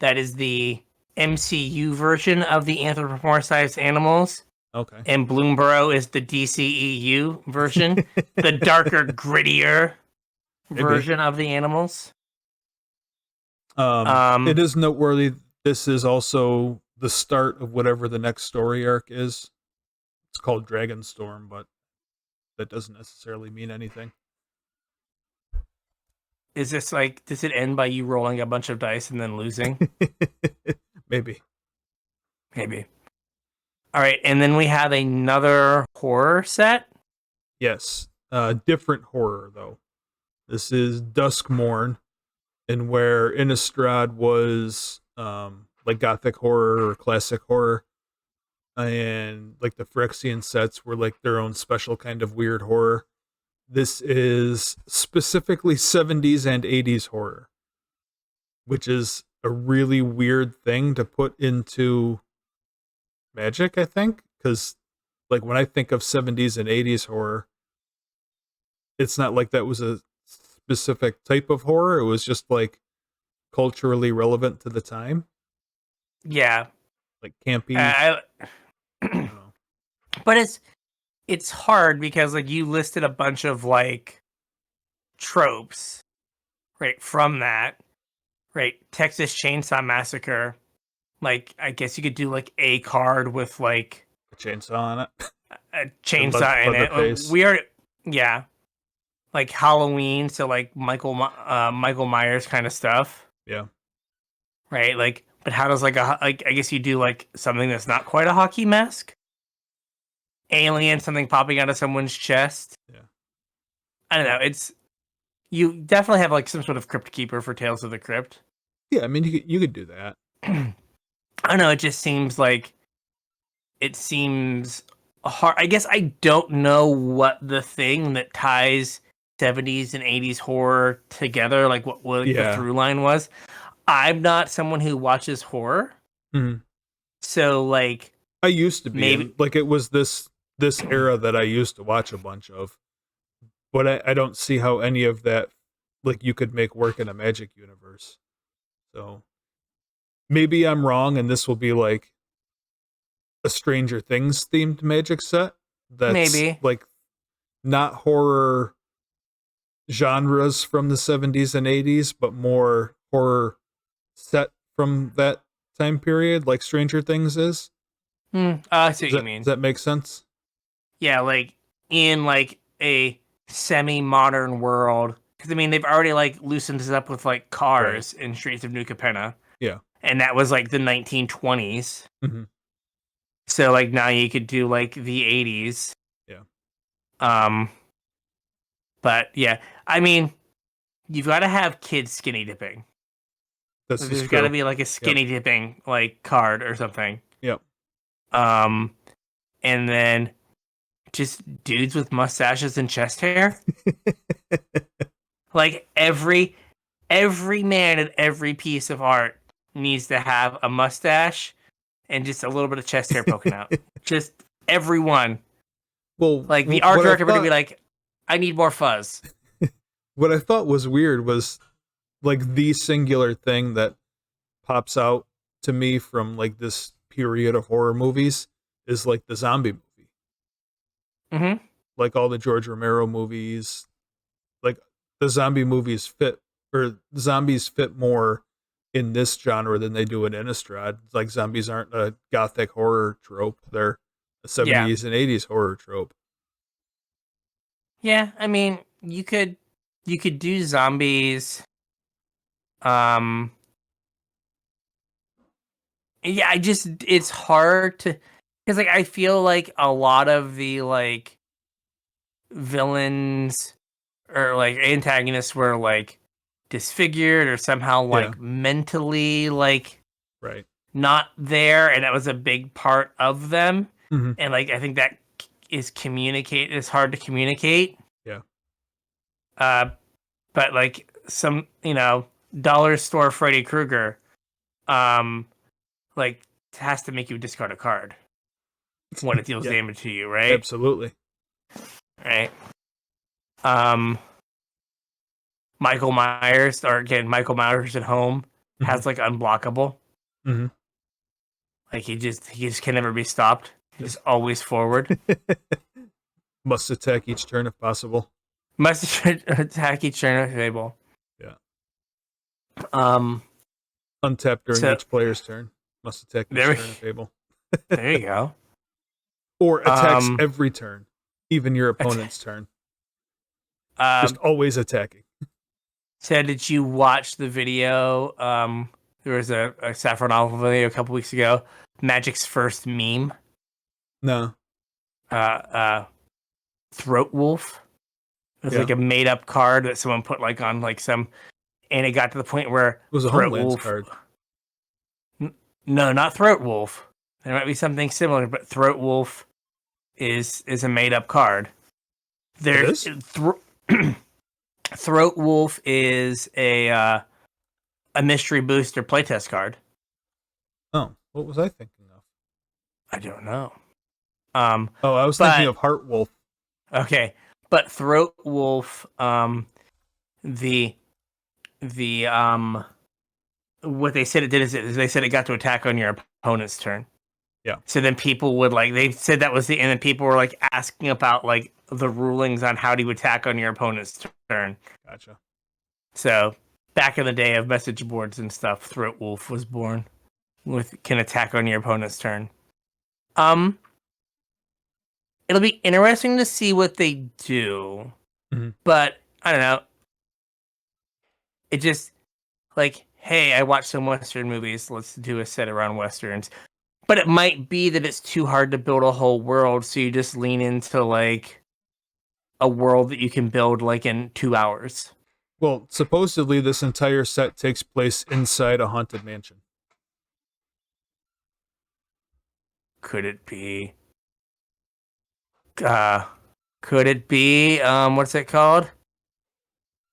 Speaker 1: That is the MCU version of the anthropomorphized animals,
Speaker 2: Okay.
Speaker 1: and Bloomborough is the DCEU version, the darker, grittier
Speaker 2: Maybe.
Speaker 1: version of the animals.
Speaker 2: It is noteworthy. This is also the start of whatever the next story arc is. It's called Dragonstorm, but that doesn't necessarily mean anything.
Speaker 1: Is this like, does it end by you rolling a bunch of dice and then losing?
Speaker 2: Maybe.
Speaker 1: Maybe. All right, and then we have another horror set.
Speaker 2: Yes. Different horror, though. This is Duskmorn, and where Innistrad was like gothic horror or classic horror, and like the Phyrexian sets were like their own special kind of weird horror. This is specifically 70s and 80s horror, which is a really weird thing to put into Magic, I think, because like when I think of 70s and 80s horror, it's not like that was a specific type of horror. It was just like culturally relevant to the time,
Speaker 1: Yeah.
Speaker 2: like campy.
Speaker 1: I,
Speaker 2: I don't know.
Speaker 1: but it's hard because like you listed a bunch of like tropes, right, from that, right? Texas Chainsaw Massacre. Like I guess you could do like a card with like
Speaker 2: A chainsaw on it.
Speaker 1: a chainsaw in it.
Speaker 2: Leatherface.
Speaker 1: We are, yeah, like Halloween, so like Michael Myers kind of stuff,
Speaker 2: Yeah.
Speaker 1: right? Like, but how does like I guess you do like something that's not quite a hockey mask, alien, something popping out of someone's chest.
Speaker 2: Yeah.
Speaker 1: I don't know. It's you definitely have like some sort of crypt keeper for Tales of the Crypt.
Speaker 2: Yeah, I mean you could do that.
Speaker 1: I don't know. It just seems like it seems hard. I guess I don't know what the thing that ties 70s and 80s horror together, like what the
Speaker 2: Yeah.
Speaker 1: through line was. I'm not someone who watches horror,
Speaker 2: Mhm.
Speaker 1: so like
Speaker 2: I used to be,
Speaker 1: maybe
Speaker 2: and like it was this era that I used to watch a bunch of, but I don't see how any of that like you could make work in a Magic universe. So maybe I'm wrong, and this will be like a Stranger Things themed Magic set that's
Speaker 1: maybe.
Speaker 2: like not horror genres from the 70s and 80s, but more horror set from that time period, like Stranger Things is.
Speaker 1: I see what you mean.
Speaker 2: Does that make sense?
Speaker 1: Yeah, like in like a semi-modern world. Because I mean, they've already like loosened this up with like
Speaker 2: Right.
Speaker 1: cars in Streets of New Capenna,
Speaker 2: Yeah.
Speaker 1: and that was like the 1920s.
Speaker 2: Hmm.
Speaker 1: So like now you could do like the 80s.
Speaker 2: Yeah.
Speaker 1: Um, but yeah, I mean, you've got to have kids skinny dipping.
Speaker 2: This
Speaker 1: Like,
Speaker 2: is
Speaker 1: there's got to
Speaker 2: true.
Speaker 1: be like a skinny dipping like card or something.
Speaker 2: Yep.
Speaker 1: Um, and then just dudes with mustaches and chest hair. Like every man in every piece of art needs to have a mustache and just a little bit of chest hair poking out. Just everyone.
Speaker 2: Well,
Speaker 1: Like the art director would be like, I need more fuzz.
Speaker 2: what I thought was weird was like the singular thing that pops out to me from like this period of horror movies is like the zombie movie.
Speaker 1: Mm-hmm.
Speaker 2: Like all the George Romero movies, like the zombie movies fit, or zombies fit more in this genre than they do in Innistrad. Like zombies aren't a gothic horror trope; they're a
Speaker 1: Yeah.
Speaker 2: 70s and 80s horror trope.
Speaker 1: Yeah, I mean, you could do zombies. Um yeah, it's hard to because like I feel like a lot of the like villains or like antagonists were like disfigured or somehow
Speaker 2: Yeah,
Speaker 1: like mentally like
Speaker 2: right.
Speaker 1: not there, and that was a big part of them.
Speaker 2: Hmm.
Speaker 1: And like I think that is hard to communicate.
Speaker 2: Yeah,
Speaker 1: Uh but like some, dollar store Freddy Krueger um like has to make you discard a card when it deals
Speaker 2: yeah,
Speaker 1: damage to you, right?
Speaker 2: absolutely.
Speaker 1: Right. Um Michael Myers at home
Speaker 2: Hmm.
Speaker 1: has like unblockable.
Speaker 2: Hmm.
Speaker 1: Like he just can never be stopped. He's always forward.
Speaker 2: Must attack each turn if possible.
Speaker 1: Must attack each turn if able.
Speaker 2: Yeah.
Speaker 1: Um.
Speaker 2: Untap during
Speaker 1: So
Speaker 2: each player's turn. Must attack each turn if able.
Speaker 1: there you go.
Speaker 2: Or attacks every turn, even your opponent's turn. Just always attacking.
Speaker 1: So did you watch the video? There was a Saffron Olive video a couple weeks ago. Magic's first meme.
Speaker 2: No.
Speaker 1: Throat Wolf. It was like a made up card that someone put like on like some, and it got to the point where
Speaker 2: it was a
Speaker 1: Throat
Speaker 2: Homelands
Speaker 1: Wolf
Speaker 2: card.
Speaker 1: No, not Throat Wolf. There might be something similar, but Throat Wolf is a made up card. There's Throat Wolf is a mystery booster playtest card.
Speaker 2: Oh, what was I thinking of?
Speaker 1: I don't know.
Speaker 2: I was thinking of Heart Wolf.
Speaker 1: Okay, but Throat Wolf, the what they said it did is they said it got to attack on your opponent's turn.
Speaker 2: Yeah.
Speaker 1: So then people would they said that was and then people were like asking about like the rulings on how to attack on your opponent's turn.
Speaker 2: Gotcha.
Speaker 1: So back in the day of message boards and stuff, Throat Wolf was born with can attack on your opponent's turn. It'll be interesting to see what they do, but I don't know. It just like, hey, I watched some Western movies. Let's do a set around Westerns. But it might be that it's too hard to build a whole world, so you just lean into like a world that you can build like in 2 hours.
Speaker 2: Well, supposedly this entire set takes place inside a haunted mansion.
Speaker 1: Could it be? Could it be? What's it called?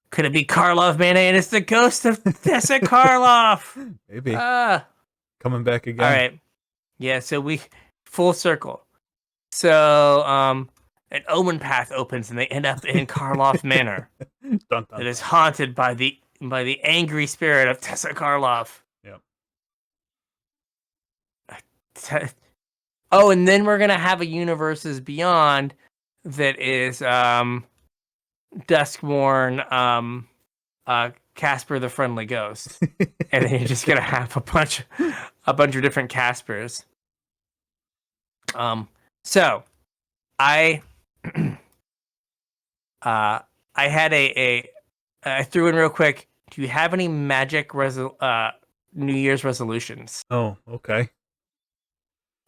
Speaker 1: Could it be Karlov Mana and it's the ghost of Tessa Karlov?
Speaker 2: Maybe. Coming back again.
Speaker 1: All right. Yeah, so we full circle. So an Omen Path opens and they end up in Karlov Manor.
Speaker 2: Dun, dun,
Speaker 1: It is haunted by the angry spirit of Tessa Karlov.
Speaker 2: Yep.
Speaker 1: Oh, and then we're gonna have a Universes Beyond that is Duskmourn, Casper the Friendly Ghost, and then you're just gonna have a bunch of different Caspers. So I I had I threw in real quick. Do you have any Magic New Year's resolutions?
Speaker 2: Oh, okay.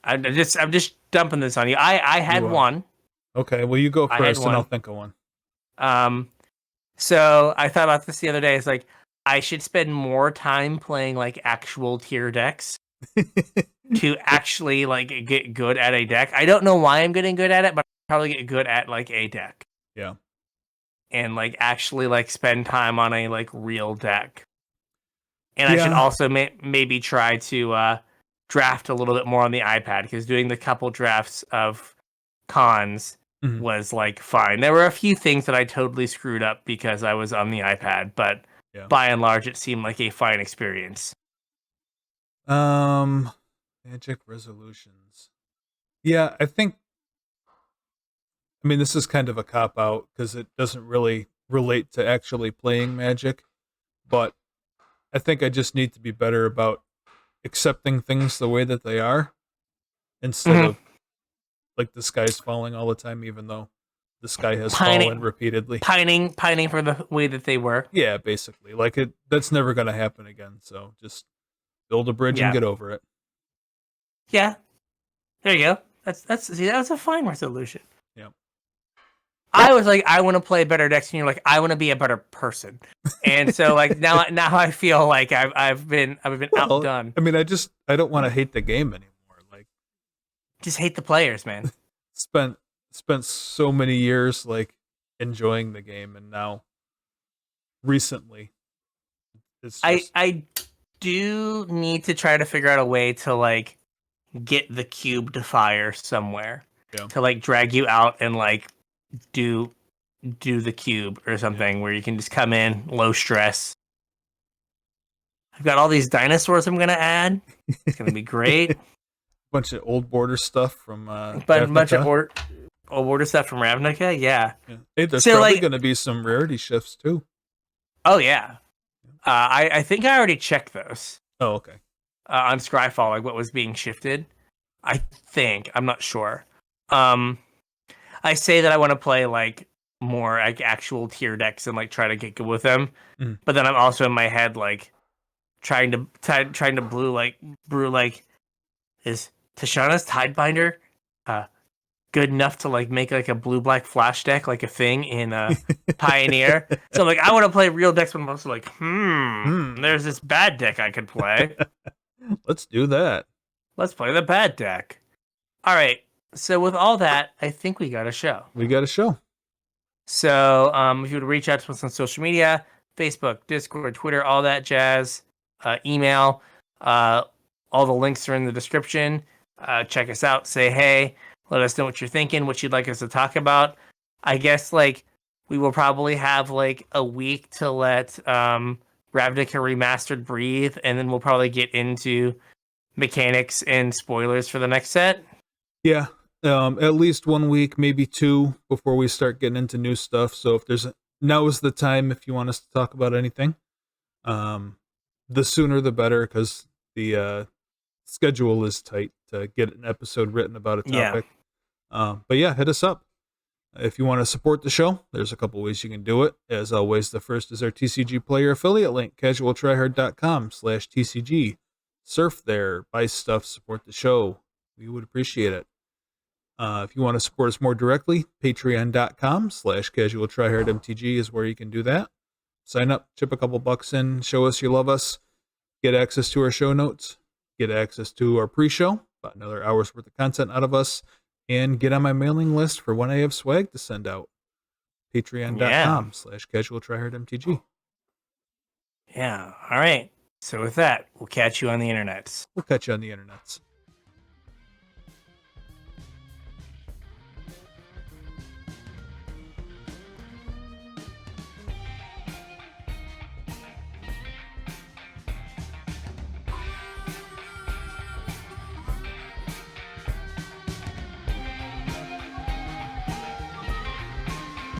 Speaker 1: I'm just dumping this on you. I had one.
Speaker 2: Okay, well you go first, and I'll think of one.
Speaker 1: So I thought about this the other day. It's like I should spend more time playing like actual tier decks to actually like get good at a deck. I don't know why I'm getting good at it, but I'll probably get good at like a deck.
Speaker 2: Yeah.
Speaker 1: And like actually like spend time on a like real deck. And I should also maybe try to draft a little bit more on the iPad, because doing the couple drafts of cons was like fine. There were a few things that I totally screwed up because I was on the iPad, but by and large it seemed like a fine experience.
Speaker 2: Magic resolutions. Yeah, I mean, this is kind of a cop-out because it doesn't really relate to actually playing Magic, but I think I just need to be better about accepting things the way that they are instead of like the sky's falling all the time, even though the sky has fallen repeatedly.
Speaker 1: Pining for the way that they were.
Speaker 2: Yeah, basically. Like that's never going to happen again, so just build a bridge and get over it.
Speaker 1: Yeah. There you go. That's a fine resolution.
Speaker 2: Yeah.
Speaker 1: I was like, I want to play better decks, and you're like, I want to be a better person. And so like now I feel like I've been outdone.
Speaker 2: I mean, I don't want to hate the game anymore. Like,
Speaker 1: just hate the players, man.
Speaker 2: spent so many years like enjoying the game, and now recently it's just...
Speaker 1: I do need to try to figure out a way to like get the cube to fire somewhere. To like drag you out and like do the cube or something where you can just come in low stress. I've got all these dinosaurs I'm gonna add. It's gonna be great.
Speaker 2: bunch of old border stuff from
Speaker 1: But a bunch of
Speaker 2: Ravnica.
Speaker 1: old order stuff from Ravnica. Yeah.
Speaker 2: Yeah. Hey, there's
Speaker 1: So
Speaker 2: probably
Speaker 1: like,
Speaker 2: going to be some rarity shifts too.
Speaker 1: oh yeah. I think I already checked those
Speaker 2: Oh, okay.
Speaker 1: on Scryfall, like what was being shifted. I think I'm not sure. Um, I say that I want to play like more like actual tier decks and like try to get good with them,
Speaker 2: Mm.
Speaker 1: but then I'm also in my head like trying to brew like is Tashana's Tidebinder uh good enough to like make like a blue black flash deck like a thing in Pioneer. So I'm like I want to play real decks, but I'm also like there's this bad deck I could play.
Speaker 2: Let's do that.
Speaker 1: Let's play the bad deck. All right. So with all that, I think we got a show.
Speaker 2: We got a show.
Speaker 1: So if you would reach out to us on social media, Facebook, Discord, Twitter, all that jazz, email, all the links are in the description. Check us out. Say hey. Let us know what you're thinking, what you'd like us to talk about. I guess like we will probably have like a week to let Ravnica Remastered breathe, and then we'll probably get into mechanics and spoilers for the next set.
Speaker 2: Yeah. At least 1 week, maybe 2, before we start getting into new stuff. So if now is the time if you want us to talk about anything. The sooner the better, because the schedule is tight to get an episode written about a topic. But yeah, hit us up. If you want to support the show, there's a couple ways you can do it. As always, the first is our TCG player affiliate link, CasualTryHard.com/TCG. Surf there, buy stuff, support the show. We would appreciate it. If you want to support us more directly, patreon.com/CasualTryHardMTG is where you can do that. Sign up, chip a couple bucks in, show us you love us, get access to our show notes, get access to our pre-show, about another hour's worth of content out of us, and get on my mailing list for when I have swag to send out. Patreon.com/CasualTryHardMTG.
Speaker 1: Yeah. All right. So with that, we'll catch you on the internets.
Speaker 2: We'll catch you on the internets.